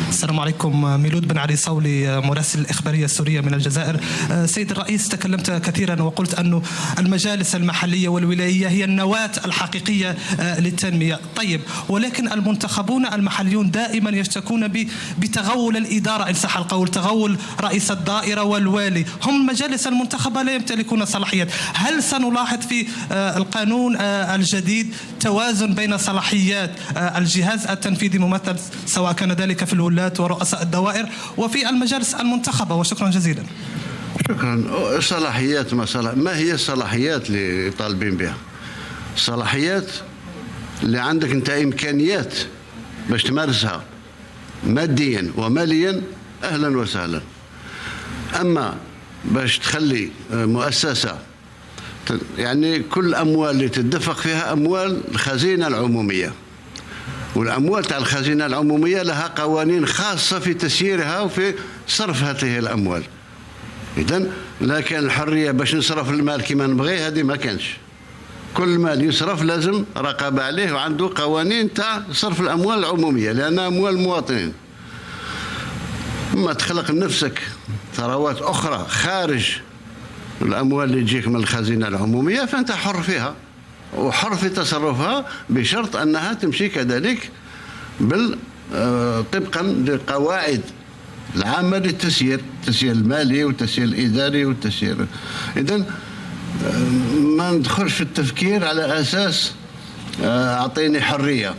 السلام عليكم. ميلود بن علي صولي، مراسل الإخبارية السورية من الجزائر. سيد الرئيس، تكلمت كثيرا وقلت أن المجالس المحلية والولاية هي النواة الحقيقية للتنمية. طيب، ولكن المنتخبون المحليون دائما يشتكون بتغول الإدارة، إن صح القول، تغول رئيس الدائرة والوالي. هم المجالس المنتخبة لا يمتلكون صلاحيات. هل سنلاحظ في القانون الجديد توازن بين صلاحيات الجهاز التنفيذي ممثل سواء كان ذلك في الولايات ورؤساء الدوائر وفي المجالس المنتخبة؟ وشكرا جزيلا. شكرا. صلاحيات ما هي الصلاحيات اللي طالبين بها؟ الصلاحيات اللي عندك انت امكانيات باش تمارسها ماديا وماليا، اهلا وسهلا. اما باش تخلي مؤسسة يعني كل الاموال اللي تدفق فيها اموال الخزينة العمومية، والأموال تاع الخزينة العمومية لها قوانين خاصة في تسييرها وفي صرف هذه الأموال. إذن لا كان الحرية باش نصرف المال كما نبغي، هذه ما كانش. كل مال يصرف لازم رقابة عليه وعنده قوانين تاع صرف الأموال العمومية لأنها أموال المواطنين. أما تخلق لنفسك ثروات أخرى خارج الأموال اللي تجيك من الخزينة العمومية فأنت حر فيها وحر في تصرفها، بشرط أنها تمشي كذلك طبقا للقواعد العامة للتسيير، التسيير المالي والتسيير الإداري والتسيير. إذن ما ندخلش في التفكير على أساس أعطيني حرية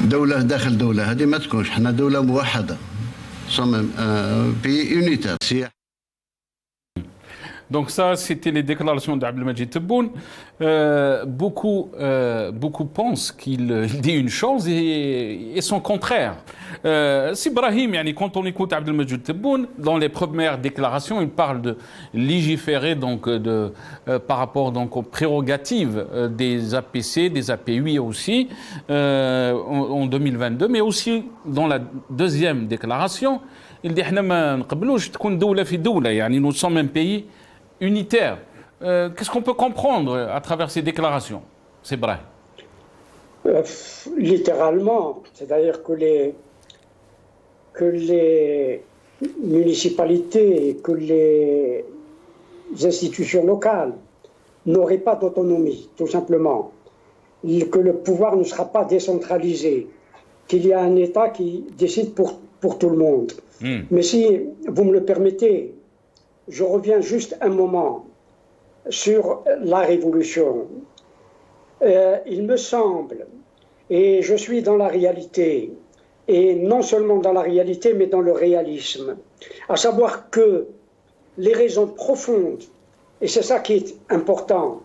دولة داخل دولة، هذه ما تكونش. احنا دولة موحدة، صمم في يونيتار. Donc ça, c'était les déclarations d'Abdelmajid Tebboune. Beaucoup pensent qu'il dit une chose et son contraire. C'est Brahim, quand on écoute Abdelmajid Tebboune, dans les premières déclarations, il parle de légiférer par rapport aux prérogatives des APC, des APUI aussi, en 2022, mais aussi dans la deuxième déclaration, il dit nous sommes un pays unitaire. Qu'est-ce qu'on peut comprendre à travers ces déclarations? C'est vrai. Littéralement, c'est-à-dire que les municipalités, que les institutions locales n'auraient pas d'autonomie, tout simplement, que le pouvoir ne sera pas décentralisé, qu'il y a un État qui décide pour tout le monde. Mais si vous me le permettez, je reviens juste un moment sur la révolution. Il me semble, et je suis dans la réalité, et non seulement dans la réalité, mais dans le réalisme, à savoir que les raisons profondes, et c'est ça qui est important,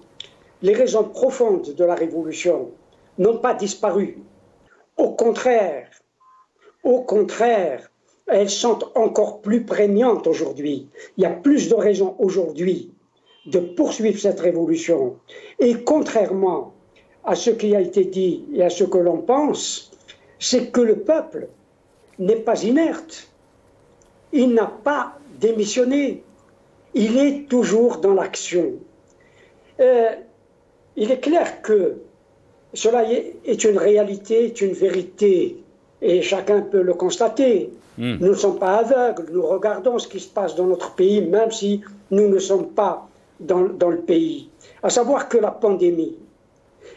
les raisons profondes de la révolution n'ont pas disparu. Au contraire, elles sont encore plus prégnantes aujourd'hui. Il y a plus de raisons aujourd'hui de poursuivre cette révolution. Et contrairement à ce qui a été dit et à ce que l'on pense, c'est que le peuple n'est pas inerte. Il n'a pas démissionné. Il est toujours dans l'action. Il est clair que cela est une réalité, est une vérité, et chacun peut le constater. Nous ne sommes pas aveugles, nous regardons ce qui se passe dans notre pays, même si nous ne sommes pas dans le pays. À savoir que la pandémie,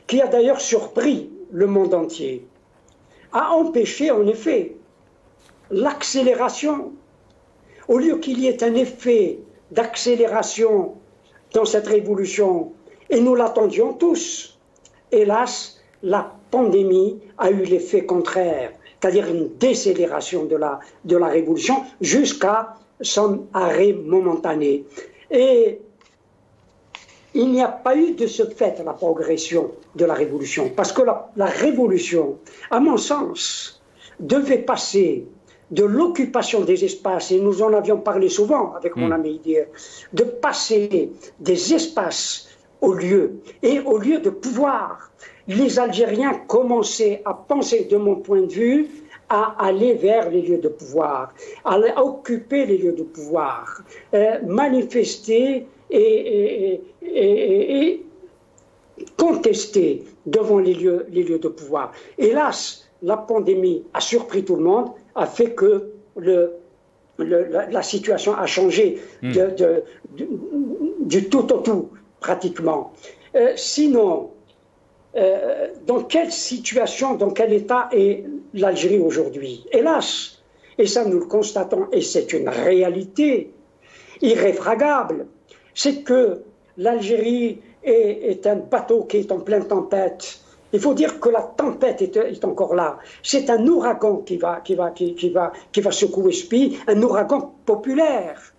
qui a d'ailleurs surpris le monde entier, a empêché en effet l'accélération. Au lieu qu'il y ait un effet d'accélération dans cette révolution, et nous l'attendions tous, hélas, la pandémie a eu l'effet contraire, c'est-à-dire une décélération de la révolution jusqu'à son arrêt momentané. Et il n'y a pas eu de ce fait la progression de la révolution, parce que la révolution, à mon sens, devait passer de l'occupation des espaces, et nous en avions parlé souvent avec mon ami hier, de passer des espaces aux lieux, et au lieu de pouvoir. Les Algériens commençaient à penser, de mon point de vue, à aller vers les lieux de pouvoir, à occuper les lieux de pouvoir, manifester et contester devant les lieux de pouvoir. Hélas, la pandémie a surpris tout le monde, a fait que la situation a changé du tout au tout, pratiquement. Sinon, dans quelle situation, dans quel état est l'Algérie aujourd'hui? Hélas, et ça nous le constatons, et c'est une réalité irréfragable, c'est que l'Algérie est un bateau qui est en pleine tempête. Il faut dire que la tempête est encore là. C'est un ouragan qui va secouer ce pays, un ouragan populaire.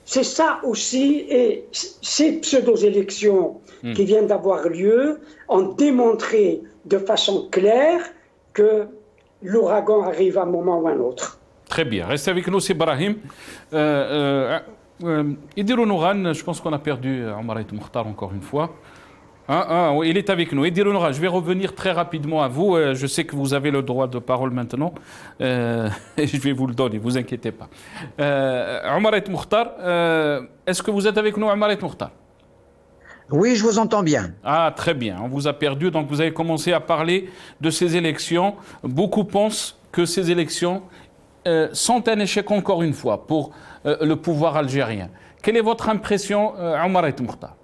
C'est ça aussi, et ces pseudo-élections qui viennent d'avoir lieu ont démontré de façon claire que l'ouragan arrive à un moment ou à un autre. Très bien. Restez avec nous, c'est Brahim. Idirou Nouran, je pense qu'on a perdu Omar Ait Mokhtar encore une fois. Il est avec nous. Idirou Nouran, je vais revenir très rapidement à vous. Je sais que vous avez le droit de parole maintenant. Et je vais vous le donner, ne vous inquiétez pas. Omar Ait Mokhtar, est-ce que vous êtes avec nous, Omar Ait Mokhtar? Oui, je vous entends bien. Ah, très bien. On vous a perdu. Donc, vous avez commencé à parler de ces élections. Beaucoup pensent que ces élections sont un échec encore une fois pour le pouvoir algérien. Quelle est votre impression, Omar Ait Mokhtar?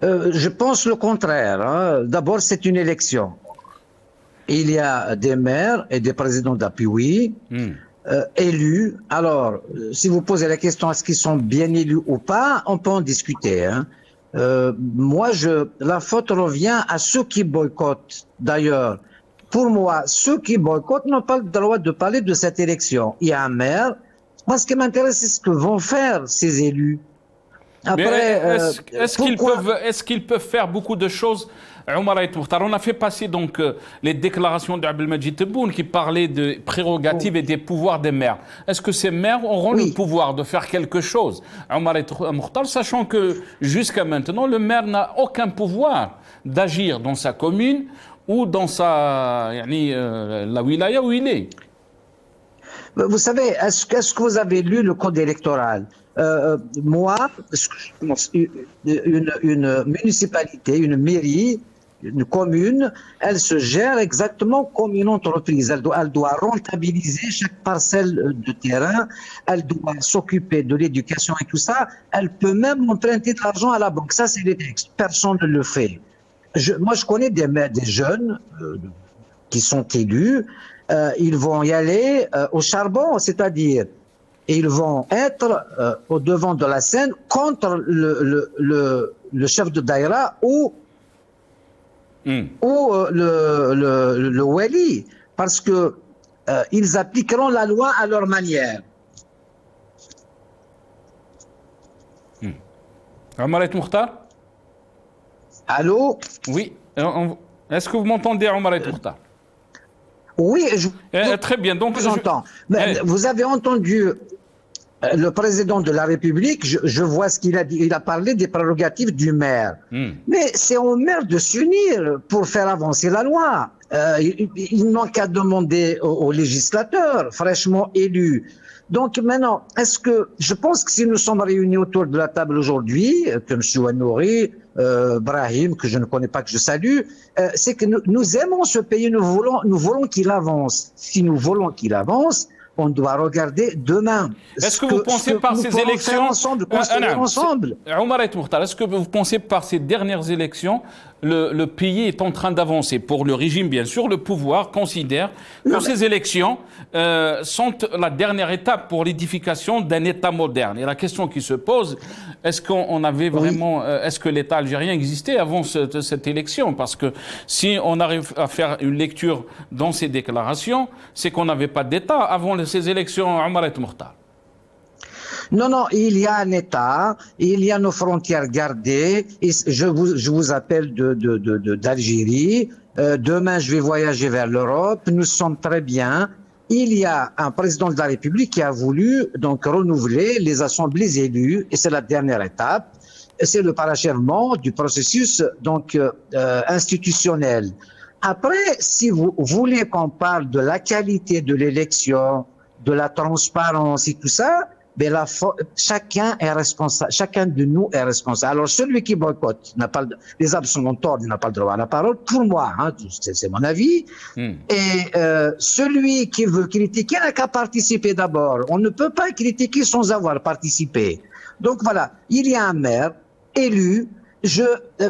Je pense le contraire. D'abord, c'est une élection. Il y a des maires et des présidents d'APUI élus. Alors, si vous posez la question est-ce qu'ils sont bien élus ou pas, on peut en discuter. Moi, la faute revient à ceux qui boycottent. D'ailleurs, pour moi, ceux qui boycottent n'ont pas le droit de parler de cette élection. Il y a un maire. Moi, ce qui m'intéresse, c'est ce que vont faire ces élus. Après, est-ce qu'ils peuvent faire beaucoup de choses? Omar Hayat Mokhtar, on a fait passer donc les déclarations d'Abdelmadjid Tebboune qui parlaient des prérogatives et des pouvoirs des maires. Est-ce que ces maires auront le pouvoir de faire quelque chose? Omar Hayat Mokhtar, sachant que jusqu'à maintenant, le maire n'a aucun pouvoir d'agir dans sa commune ou dans la wilaya où il est. Vous savez, est-ce que vous avez lu le code électoral? Moi, une municipalité, une mairie, une commune, elle se gère exactement comme une entreprise. Elle doit rentabiliser chaque parcelle de terrain, elle doit s'occuper de l'éducation et tout ça. Elle peut même emprunter de l'argent à la banque. Ça, c'est les textes. Personne ne le fait. Moi, je connais des jeunes qui sont élus. Ils vont y aller au charbon, c'est-à-dire ils vont être au devant de la scène contre le chef de daïra ou le wali, parce que ils appliqueront la loi à leur manière. Omar Hayat Mokhtar? Allô? Oui. Est-ce que vous m'entendez, Omar Hayat Mokhtar? Oui, très bien. Donc, j'entends. Vous avez entendu le président de la République, je vois ce qu'il a dit. Il a parlé des prérogatives du maire. Mais c'est au maire de s'unir pour faire avancer la loi. Ils n'ont qu'à demander aux législateurs fraîchement élus. Donc maintenant, je pense que si nous sommes réunis autour de la table aujourd'hui, que M. Wanouri, Brahim, que je ne connais pas, que je salue, c'est que nous aimons ce pays, nous voulons qu'il avance. Si nous voulons qu'il avance, on doit regarder demain. Est-ce que vous pensez par ces élections ensemble, Omar Hayat Mokhtar, est-ce que vous pensez par ces dernières élections, le pays est en train d'avancer? Pour le régime, bien sûr, le pouvoir considère que ces élections sont la dernière étape pour l'édification d'un État moderne. Et la question qui se pose, est-ce qu'on avait vraiment, est-ce que l'État algérien existait avant cette élection? Parce que si on arrive à faire une lecture dans ces déclarations, c'est qu'on n'avait pas d'État avant ces élections, Omar Hayat Mokhtar. Non, il y a un État, il y a nos frontières gardées. Et je vous appelle d'Algérie. Demain, je vais voyager vers l'Europe. Nous sommes très bien. Il y a un président de la République qui a voulu donc renouveler les assemblées élues, et c'est la dernière étape. C'est le parachèvement du processus donc institutionnel. Après, si vous voulez qu'on parle de la qualité de l'élection, de la transparence et tout ça, ben chacun est responsable, chacun de nous est responsable. Alors celui qui boycotte n'a pas les absents ont tort, il n'a pas le droit à la parole. Pour moi, c'est mon avis. Et celui qui veut critiquer n'a qu'à participer d'abord. On ne peut pas critiquer sans avoir participé. Donc voilà, il y a un maire élu.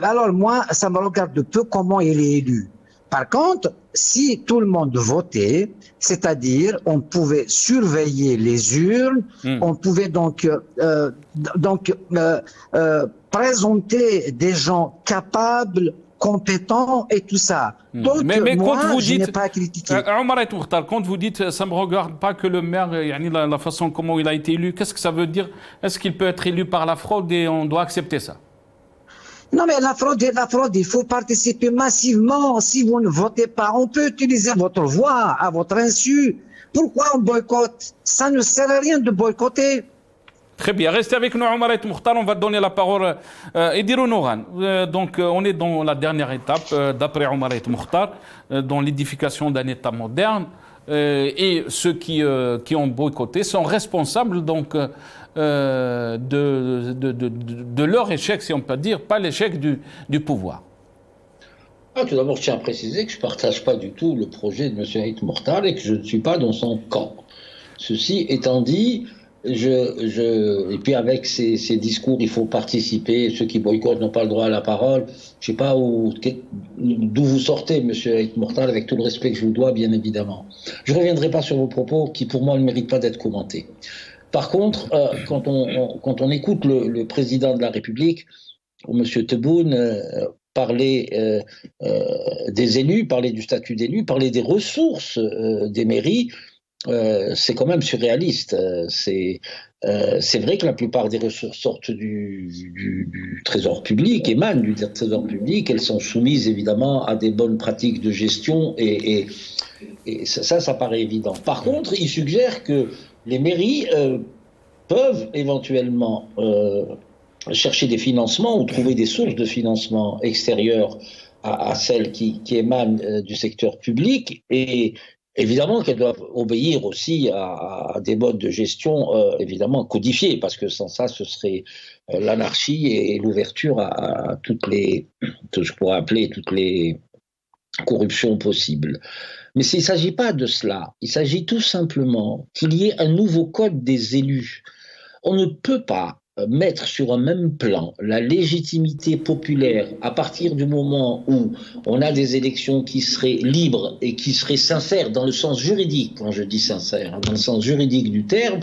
Alors moi, ça me regarde de peu comment il est élu. Par contre, si tout le monde votait, c'est-à-dire on pouvait surveiller les urnes, on pouvait donc présenter des gens capables, compétents et tout ça. Donc mais moi, quand vous je dites, n'ai pas à critiquer. Omar Hayat Mokhtar, quand vous dites ça me regarde pas que le maire, la façon comment il a été élu, qu'est-ce que ça veut dire? Est-ce qu'il peut être élu par la fraude et on doit accepter ça? Non, mais la fraude, il faut participer massivement. Si vous ne votez pas, on peut utiliser votre voix à votre insu. Pourquoi on boycotte? Ça ne sert à rien de boycotter. Très bien, restez avec nous, Omar Hayat Mokhtar. On va donner la parole à Edirou Nouran. Donc, on est dans la dernière étape, d'après Omar Hayat Mokhtar, dans l'édification d'un État moderne. Et ceux qui ont boycotté sont responsables donc de leur échec, si on peut dire, pas l'échec du pouvoir. Tout d'abord, je tiens à préciser que je ne partage pas du tout le projet de M. Hayat Mokhtar et que je ne suis pas dans son camp. Ceci étant dit, et puis avec ces discours, il faut participer, ceux qui boycottent n'ont pas le droit à la parole. Je ne sais pas d'où vous sortez, M. Hayat Mokhtar, avec tout le respect que je vous dois, bien évidemment. Je ne reviendrai pas sur vos propos qui, pour moi, ne méritent pas d'être commentés. Par contre, quand on écoute le président de la République, ou M. Tebboune, parler des élus, parler du statut d'élu, parler des ressources des mairies, c'est quand même surréaliste. C'est vrai que la plupart des ressources sortent du trésor public, émanent du trésor public, elles sont soumises évidemment à des bonnes pratiques de gestion et ça paraît évident. Par contre, il suggère que les mairies peuvent éventuellement chercher des financements ou trouver des sources de financement extérieures à celles qui émanent du secteur public et évidemment qu'elles doivent obéir aussi à des modes de gestion évidemment codifiés parce que sans ça ce serait l'anarchie et l'ouverture à toutes les, que je pourrais appeler toutes les corruptions possibles. Mais il ne s'agit pas de cela, il s'agit tout simplement qu'il y ait un nouveau code des élus. On ne peut pas mettre sur un même plan la légitimité populaire à partir du moment où on a des élections qui seraient libres et qui seraient sincères dans le sens juridique, quand je dis sincère, dans le sens juridique du terme,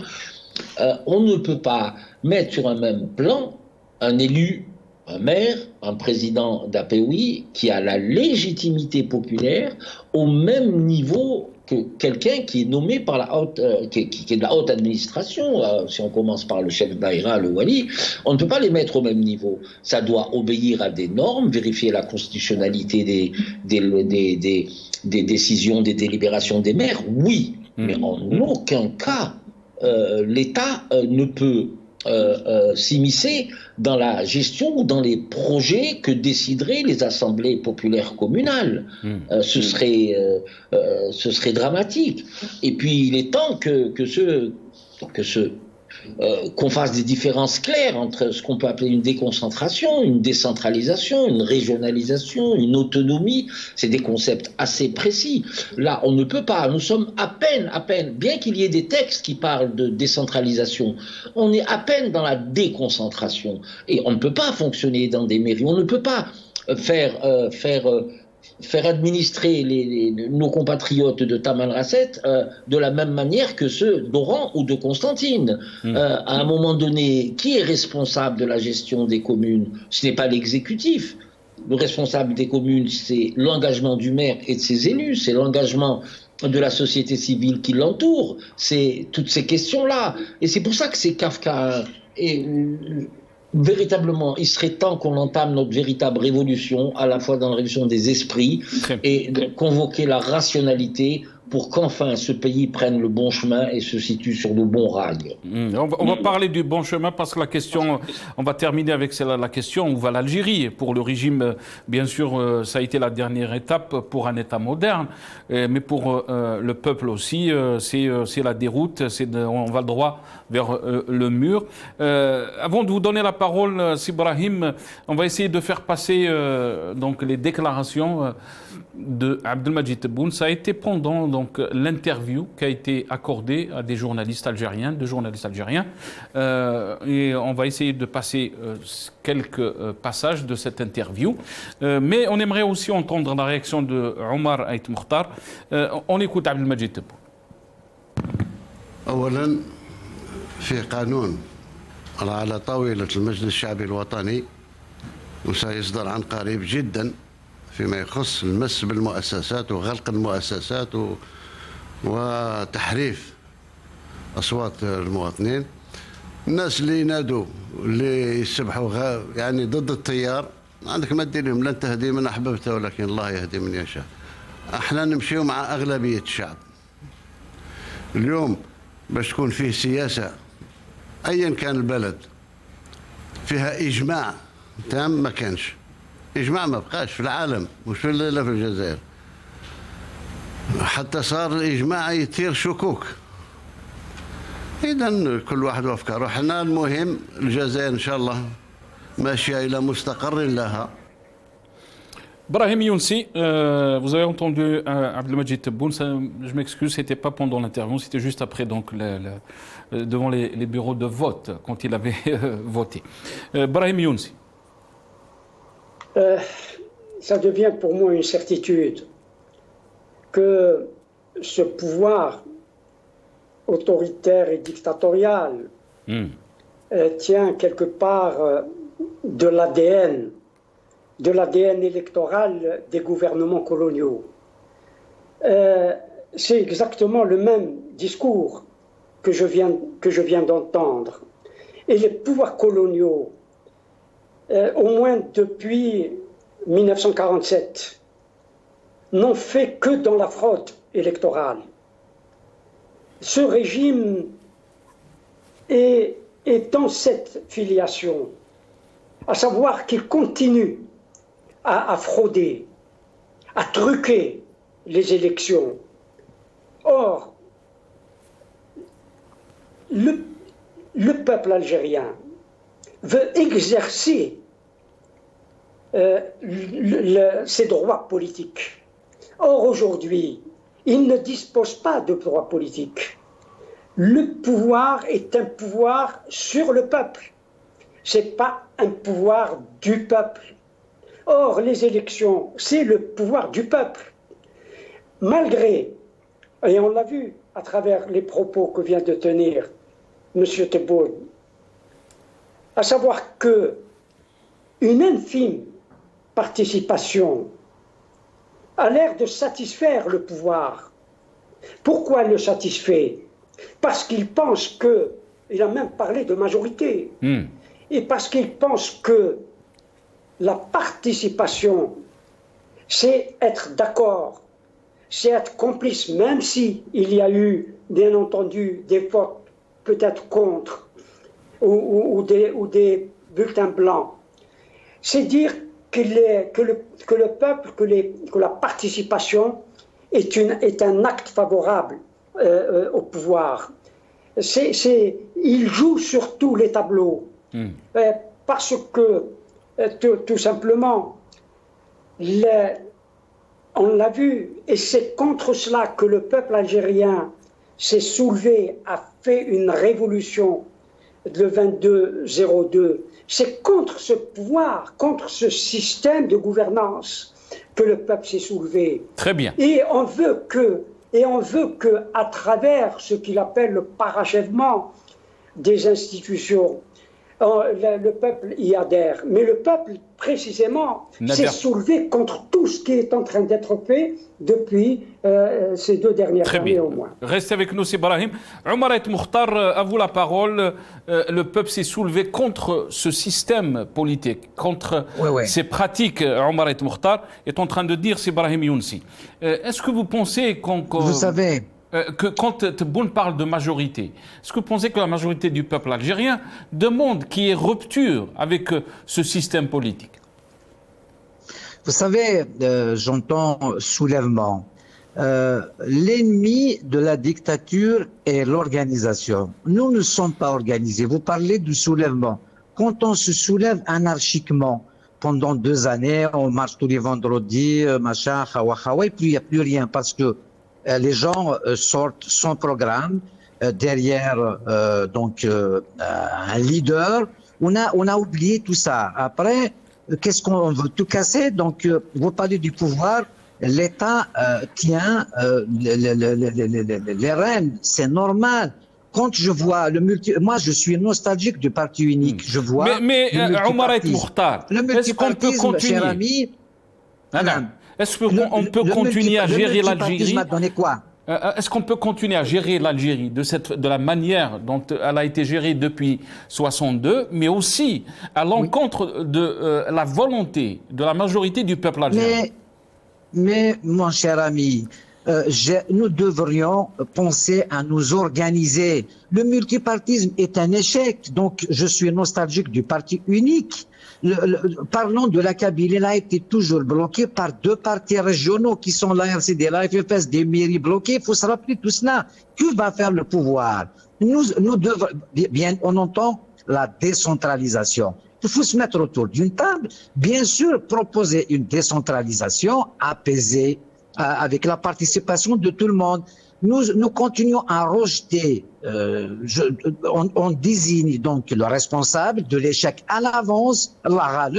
on ne peut pas mettre sur un même plan un élu, un maire, un président d'APOI qui a la légitimité populaire au même niveau que quelqu'un qui est nommé par la haute, qui est de la haute administration, si on commence par le chef d'Aïra, le Wali, on ne peut pas les mettre au même niveau. Ça doit obéir à des normes, vérifier la constitutionnalité des décisions, des délibérations des maires, oui, mais en aucun cas l'État ne peut s'immiscer dans la gestion ou dans les projets que décideraient les assemblées populaires communales. Ce serait dramatique. Et puis il est temps qu'on fasse des différences claires entre ce qu'on peut appeler une déconcentration, une décentralisation, une régionalisation, une autonomie. C'est des concepts assez précis. Là, on ne peut pas. Nous sommes à peine, bien qu'il y ait des textes qui parlent de décentralisation, on est à peine dans la déconcentration. Et on ne peut pas fonctionner dans des mairies. On ne peut pas faire administrer nos compatriotes de Tamanrasset de la même manière que ceux d'Oran ou de Constantine. À un moment donné, qui est responsable de la gestion des communes? Ce n'est pas l'exécutif. Le responsable des communes, c'est l'engagement du maire et de ses élus, c'est l'engagement de la société civile qui l'entoure, c'est toutes ces questions-là. Et c'est pour ça que c'est kafkaïen. Et véritablement, il serait temps qu'on entame notre véritable révolution, à la fois dans la révolution des esprits et de convoquer la rationalité pour qu'enfin ce pays prenne le bon chemin et se situe sur de bons rails. On va parler du bon chemin parce que la question, on va terminer avec la question où va l'Algérie. Pour le régime, bien sûr, ça a été la dernière étape pour un État moderne, mais pour le peuple aussi, c'est la déroute, on va droit vers le mur. Avant de vous donner la parole, Sibrahim, on va essayer de faire passer donc les déclarations de Abdelmadjid Tebboune. Ça a été pendant donc l'interview qui a été accordée à des journalistes algériens, et on va essayer de passer quelques passages de cette interview. Mais on aimerait aussi entendre la réaction de Omar Ait Mokhtar. On écoute Abdelmadjid Tebboune. أولاً في قانون على طاولة المجلس الشعبي الوطني وسيصدر عن قريب جداً فيما يخص المس بالمؤسسات وغلق المؤسسات وتحريف أصوات المواطنين. الناس اللي ينادوا اللي يسبحوا يعني ضد التيار عندك ما تدير لهم، لن تهدي من أحببت ولكن الله يهدي من يشاء. احنا نمشيو مع أغلبية الشعب. اليوم باش تكون فيه سياسة أيا كان البلد فيها إجماع تام، ما كانش إجماع، ما بقاش في العالم، مش إلا في الجزائر. حتى صار الإجماع يثير شكوك. إذا كل واحد وأفكاره. احنا المهم الجزائر إن شاء الله ماشية إلى مستقر لها. Brahim Younsi, vous avez entendu Abdelmadjid Tebboune, je m'excuse, c'était pas pendant l'interview, c'était juste après, donc devant les bureaux de vote, quand il avait voté. Brahim Younsi. Ça devient pour moi une certitude que ce pouvoir autoritaire et dictatorial tient quelque part de l'ADN électoral des gouvernements coloniaux. c'est exactement le même discours que je viens d'entendre. Et les pouvoirs coloniaux, au moins depuis 1947, n'ont fait que dans la fraude électorale. Ce régime est dans cette filiation, à savoir qu'il continue à frauder, à truquer les élections. Or, le peuple algérien veut exercer ses droits politiques. Or, aujourd'hui, il ne dispose pas de droits politiques. Le pouvoir est un pouvoir sur le peuple. Ce n'est pas un pouvoir du peuple. Or, les élections, c'est le pouvoir du peuple. Malgré, et on l'a vu à travers les propos que vient de tenir M. Tebboune, à savoir que une infime participation a l'air de satisfaire le pouvoir. Pourquoi elle le satisfait? Parce qu'il pense que, il a même parlé de majorité, et parce qu'il pense que la participation, c'est être d'accord, c'est être complice, même si il y a eu, bien entendu, des votes peut-être contre ou des bulletins blancs. C'est dire que le peuple, que la participation est un acte favorable au pouvoir. Il joue sur tous les tableaux. Parce que, tout simplement, on l'a vu, et c'est contre cela que le peuple algérien s'est soulevé, a fait une révolution le 22-02. C'est contre ce pouvoir, contre ce système de gouvernance que le peuple s'est soulevé. Très bien. Et on veut que, à travers ce qu'il appelle le parachèvement des institutions, le peuple y adhère. Mais le peuple, précisément, s'est soulevé contre tout ce qui est en train d'être fait depuis ces 2 dernières années au moins. Restez avec nous, c'est Brahim. Omar El Mokhtar, à vous la parole. Le peuple s'est soulevé contre ce système politique, contre ces pratiques. Omar El Mokhtar est en train de dire, c'est Brahim Younsi. Est-ce que vous pensez vous savez que quand Tebboune parle de majorité, est-ce que vous pensez que la majorité du peuple algérien demande qu'il y ait rupture avec ce système politique? Vous savez, j'entends soulèvement. L'ennemi de la dictature est l'organisation. Nous ne sommes pas organisés. Vous parlez du soulèvement. Quand on se soulève anarchiquement, pendant 2 années, on marche tous les vendredis, machin, khawa, et puis il n'y a plus rien parce que les gens sortent sans programme, derrière un leader. On a oublié tout ça. Après, qu'est-ce qu'on veut tout casser? Donc, vous parlez du pouvoir. L'État tient les rênes. C'est normal. Quand je vois moi, je suis nostalgique du parti unique. Je vois. Mais Omar El Mokhtar, est-ce qu'on peut continuer, cher ami, est-ce qu'on peut continuer à gérer l'Algérie? Quoi? Est-ce qu'on peut continuer à gérer l'Algérie de la manière dont elle a été gérée depuis 62, mais aussi à l'encontre de la volonté de la majorité du peuple algérien? Mais mon cher ami, nous devrions penser à nous organiser. Le multipartisme est un échec, donc je suis nostalgique du parti unique. Parlons de la Kabylie, elle a été toujours bloquée par 2 partis régionaux qui sont la RCD, la FFS, des mairies bloquées. Il faut se rappeler tout cela. Que va faire le pouvoir? Nous devons, bien, on entend la décentralisation. Il faut se mettre autour d'une table, bien sûr, proposer une décentralisation apaisée, avec la participation de tout le monde. Nous continuons à rejeter, on désigne donc le responsable de l'échec à l'avance,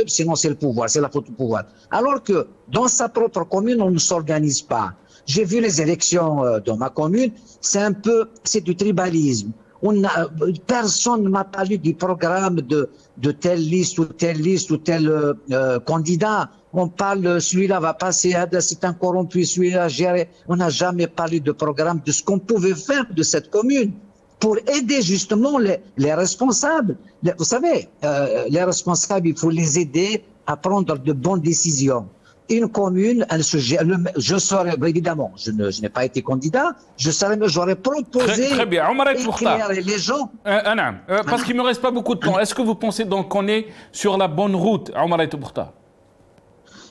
sinon c'est le pouvoir, c'est la faute du pouvoir. Alors que dans sa propre commune, on ne s'organise pas. J'ai vu les élections dans ma commune, c'est du tribalisme. Personne ne m'a parlé du programme de telle liste ou tel candidat. On parle, celui-là va passer, c'est un corrompu, celui-là géré. On n'a jamais parlé de programme, de ce qu'on pouvait faire de cette commune pour aider justement les responsables. Vous savez, les responsables, il faut les aider à prendre de bonnes décisions. Une commune, elle se gère, je serais, évidemment, je n'ai pas été candidat, j'aurais proposé très bien. d'éclairer les gens. Parce qu'il ne me reste pas beaucoup de temps. Est-ce que vous pensez donc qu'on est sur la bonne route, Omar Toukhtar?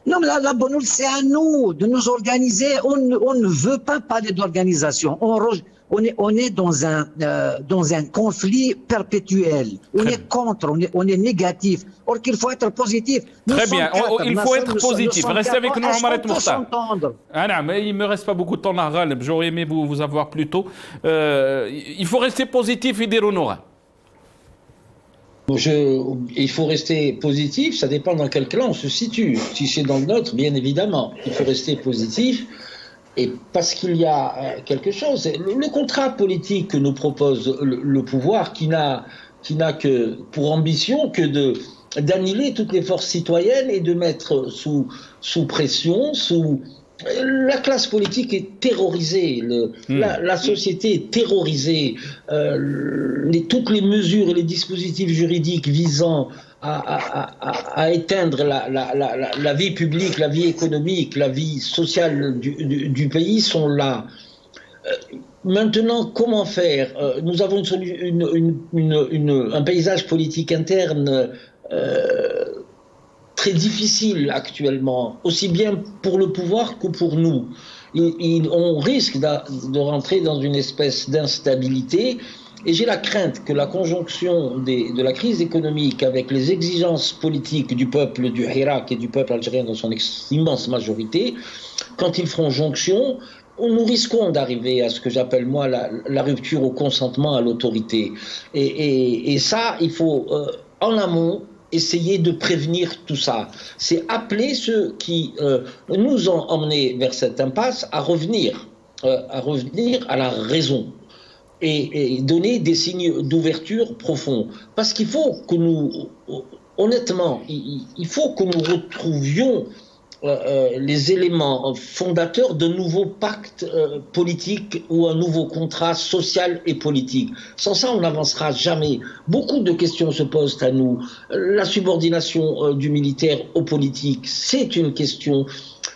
Non, mais la bonne route, c'est à nous de nous organiser. On ne veut pas parler d'organisation. On est dans un conflit perpétuel. On est contre, on est négatif. Or qu'il faut être positif. Très bien, il faut être positif. Restez avec nous, Omar Toukhtar. Mais il ne me reste pas beaucoup de temps, j'aurais aimé vous avoir plus tôt. Il faut rester positif et dire honorable. Il faut rester positif, ça dépend dans quel clan on se situe. Si c'est dans le nôtre, bien évidemment, il faut rester positif. Et parce qu'il y a quelque chose, le contrat politique que nous propose le pouvoir, qui n'a que pour ambition que d'annihiler toutes les forces citoyennes et de mettre sous pression, la classe politique est terrorisée, la société est terrorisée, toutes les mesures et les dispositifs juridiques visant à éteindre la vie publique, la vie économique, la vie sociale du pays sont là. Maintenant, comment faire? Nous avons un paysage politique interne très difficile actuellement, aussi bien pour le pouvoir que pour nous. On risque de rentrer dans une espèce d'instabilité, et j'ai la crainte que la conjonction de la crise économique avec les exigences politiques du peuple du Hirak et du peuple algérien dans son immense majorité, quand ils feront jonction, nous risquons d'arriver à ce que j'appelle moi la rupture au consentement à l'autorité. Et ça, il faut en amont essayer de prévenir tout ça. C'est appeler ceux qui nous ont emmenés vers cette impasse à revenir à la raison et donner des signes d'ouverture profonds. Parce qu'il faut que nous, honnêtement, il faut que nous retrouvions les éléments fondateurs d'un nouveau pacte politique ou un nouveau contrat social et politique. Sans ça, on n'avancera jamais. Beaucoup de questions se posent à nous. La subordination du militaire au politique, c'est une question.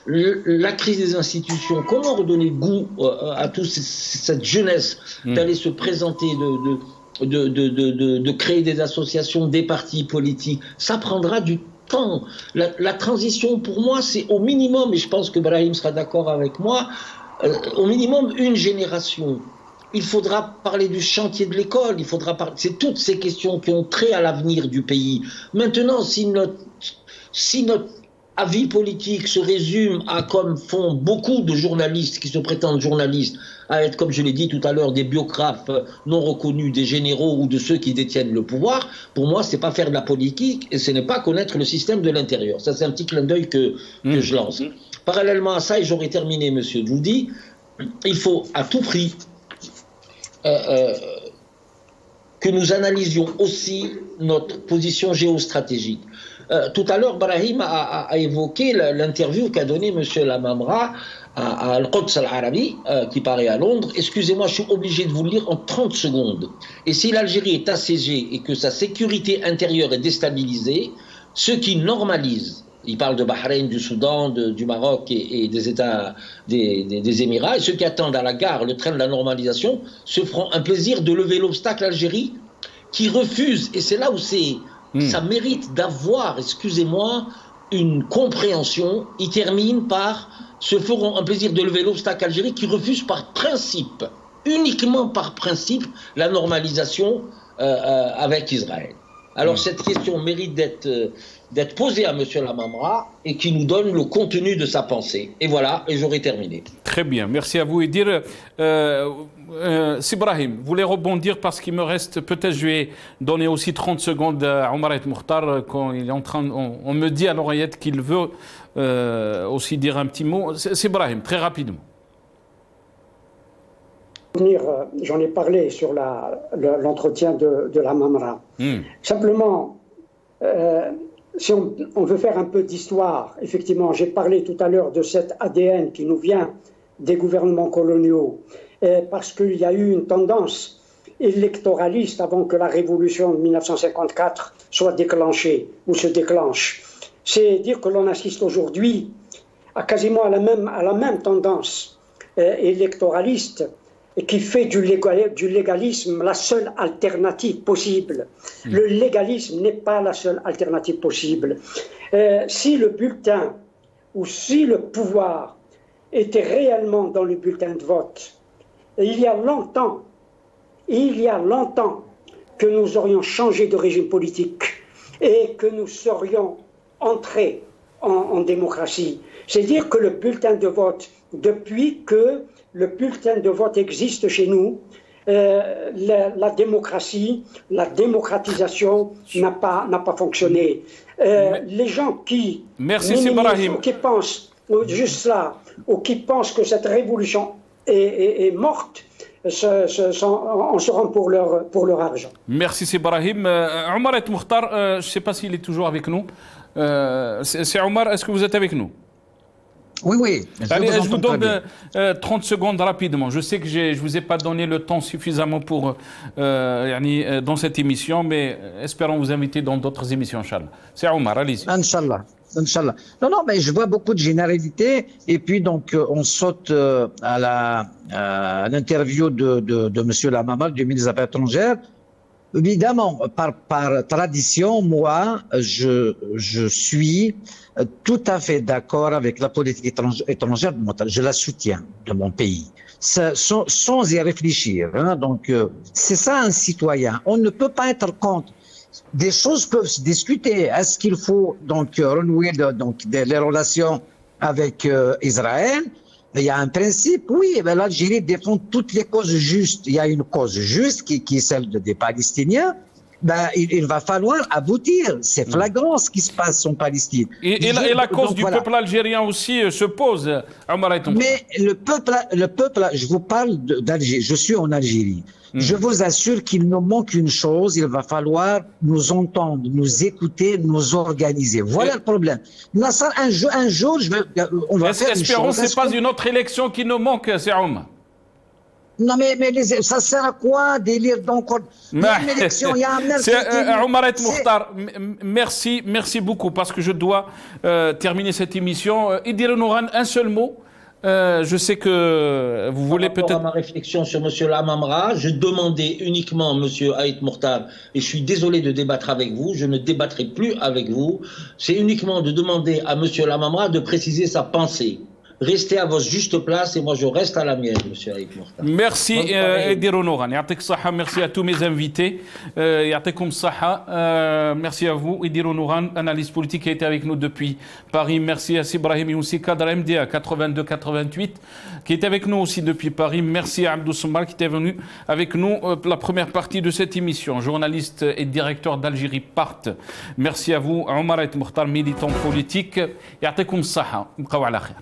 La crise des institutions, comment redonner goût à toute cette jeunesse d'aller se présenter, de créer des associations, des partis politiques, ça prendra du temps. La transition, pour moi, c'est au minimum, et je pense que Brahim sera d'accord avec moi, au minimum une génération. Il faudra parler du chantier de l'école, c'est toutes ces questions qui ont trait à l'avenir du pays. Maintenant, si notre avis politique se résume à, comme font beaucoup de journalistes qui se prétendent journalistes, à être, comme je l'ai dit tout à l'heure, des biographes non reconnus des généraux ou de ceux qui détiennent le pouvoir, pour moi, c'est pas faire de la politique et ce n'est pas connaître le système de l'intérieur. Ça, c'est un petit clin d'œil que je lance. Parallèlement à ça, et j'aurais terminé, monsieur, je vous dis, il faut à tout prix que nous analysions aussi notre position géostratégique. Tout à l'heure, Brahim a évoqué l'interview qu'a donnée M. Lamamra à Al-Quds Al-Arabi, qui paraît à Londres. Excusez-moi, je suis obligé de vous le lire en 30 secondes. Et si l'Algérie est assiégée et que sa sécurité intérieure est déstabilisée, ceux qui normalisent, il parle de Bahreïn, du Soudan, du Maroc et des États, des Émirats, et ceux qui attendent à la gare le train de la normalisation, se feront un plaisir de lever l'obstacle à l'Algérie, qui refuse, et c'est là où ça mérite d'avoir, excusez-moi, une compréhension. Ils terminent par se feront un plaisir de lever l'obstacle à l'Algérie qui refuse par principe, uniquement par principe, la normalisation avec Israël. Alors cette question mérite d'être posée à M. Lamamra et qui nous donne le contenu de sa pensée. Et voilà, et j'aurai terminé. Très bien, merci à vous. Et dire, Sibrahim, vous voulez rebondir parce qu'il me reste, peut-être je vais donner aussi 30 secondes à Omar Toukhtar quand il est en train, on me dit à l'oreillette qu'il veut aussi dire un petit mot. Sibrahim, très rapidement. revenir, j'en ai parlé sur l'entretien de la Mamra. Simplement, si on veut faire un peu d'histoire, effectivement, j'ai parlé tout à l'heure de cet ADN qui nous vient des gouvernements coloniaux, parce qu'il y a eu une tendance électoraliste avant que la révolution de 1954 soit déclenchée ou se déclenche. C'est dire que l'on assiste aujourd'hui à quasiment à la même tendance électoraliste et qui fait du légalisme la seule alternative possible. Le légalisme n'est pas la seule alternative possible. Si le bulletin ou si le pouvoir était réellement dans le bulletin de vote, il y a longtemps que nous aurions changé de régime politique et que nous serions entrés en démocratie. C'est dire que le bulletin de vote, depuis que le bulletin de vote existe chez nous, la démocratie, la démocratisation n'a pas fonctionné. Les gens qui pensent juste cela, ou qui pensent que cette révolution est morte, en seront pour leur argent. Merci Sibrahim. Omar Et Mokhtar, je ne sais pas s'il est toujours avec nous. C'est Omar, est-ce que vous êtes avec nous? Oui. Allez, je vous donne 30 secondes rapidement. Je sais que je ne vous ai pas donné le temps suffisamment pour dans cette émission, mais espérons vous inviter dans d'autres émissions, Inch'Allah. C'est Omar, allez-y. Inch'Allah. Non, mais je vois beaucoup de généralités. Et puis, donc, on saute à l'interview de M. Lamamra, du ministre des Affaires étrangères. Évidemment, par tradition, moi, je suis tout à fait d'accord avec la politique étrangère de mon pays. Je la soutiens, de mon pays, sans y réfléchir. Donc, c'est ça un citoyen. On ne peut pas être contre. Des choses peuvent se discuter. Est-ce qu'il faut donc renouer les relations avec Israël? Il y a un principe, oui, mais l'Algérie défend toutes les causes justes. Il y a une cause juste qui est celle des Palestiniens. Il va falloir aboutir. C'est flagrant ce qui se passe en Palestine. Et la cause du peuple algérien aussi se pose, Omar Et Mokhtar. Mais le peuple, je vous parle d'Algérie, je suis en Algérie. Je vous assure qu'il nous manque une chose, il va falloir nous entendre, nous écouter, nous organiser. Voilà le problème. Nasser, un jour, on va faire une chose. Espérons que ce n'est pas une autre élection qui nous manque, c'est Omar. Non, mais ça sert à quoi d'élire donc une élection? Il y a un Omar Et Mokhtar, merci beaucoup, parce que je dois terminer cette émission. Idir Nouran, un seul mot. Je sais que vous voulez peut-être... Par rapport à ma réflexion sur M. Lamamra, je demandais uniquement à M. Aït Mokhtar, et je suis désolé de débattre avec vous, je ne débattrai plus avec vous, c'est uniquement de demander à M. Lamamra de préciser sa pensée. Restez à votre juste place et moi je reste à la mienne, M. Aït Mokhtar. Merci Idir Nouran. Merci à tous mes invités. Merci à vous, Idir Nouran, analyste politique qui a été avec nous depuis Paris. Merci à Sibrahim Youssi, cadre MDA 82-88, qui était avec nous aussi depuis Paris. Merci à Abdou Soumar qui était venu avec nous pour la première partie de cette émission. Journaliste et directeur d'Algérie Part. Merci à vous, Omar Et Mokhtar, militant politique. Ya'tikoum Saha. Mqaw ala khair.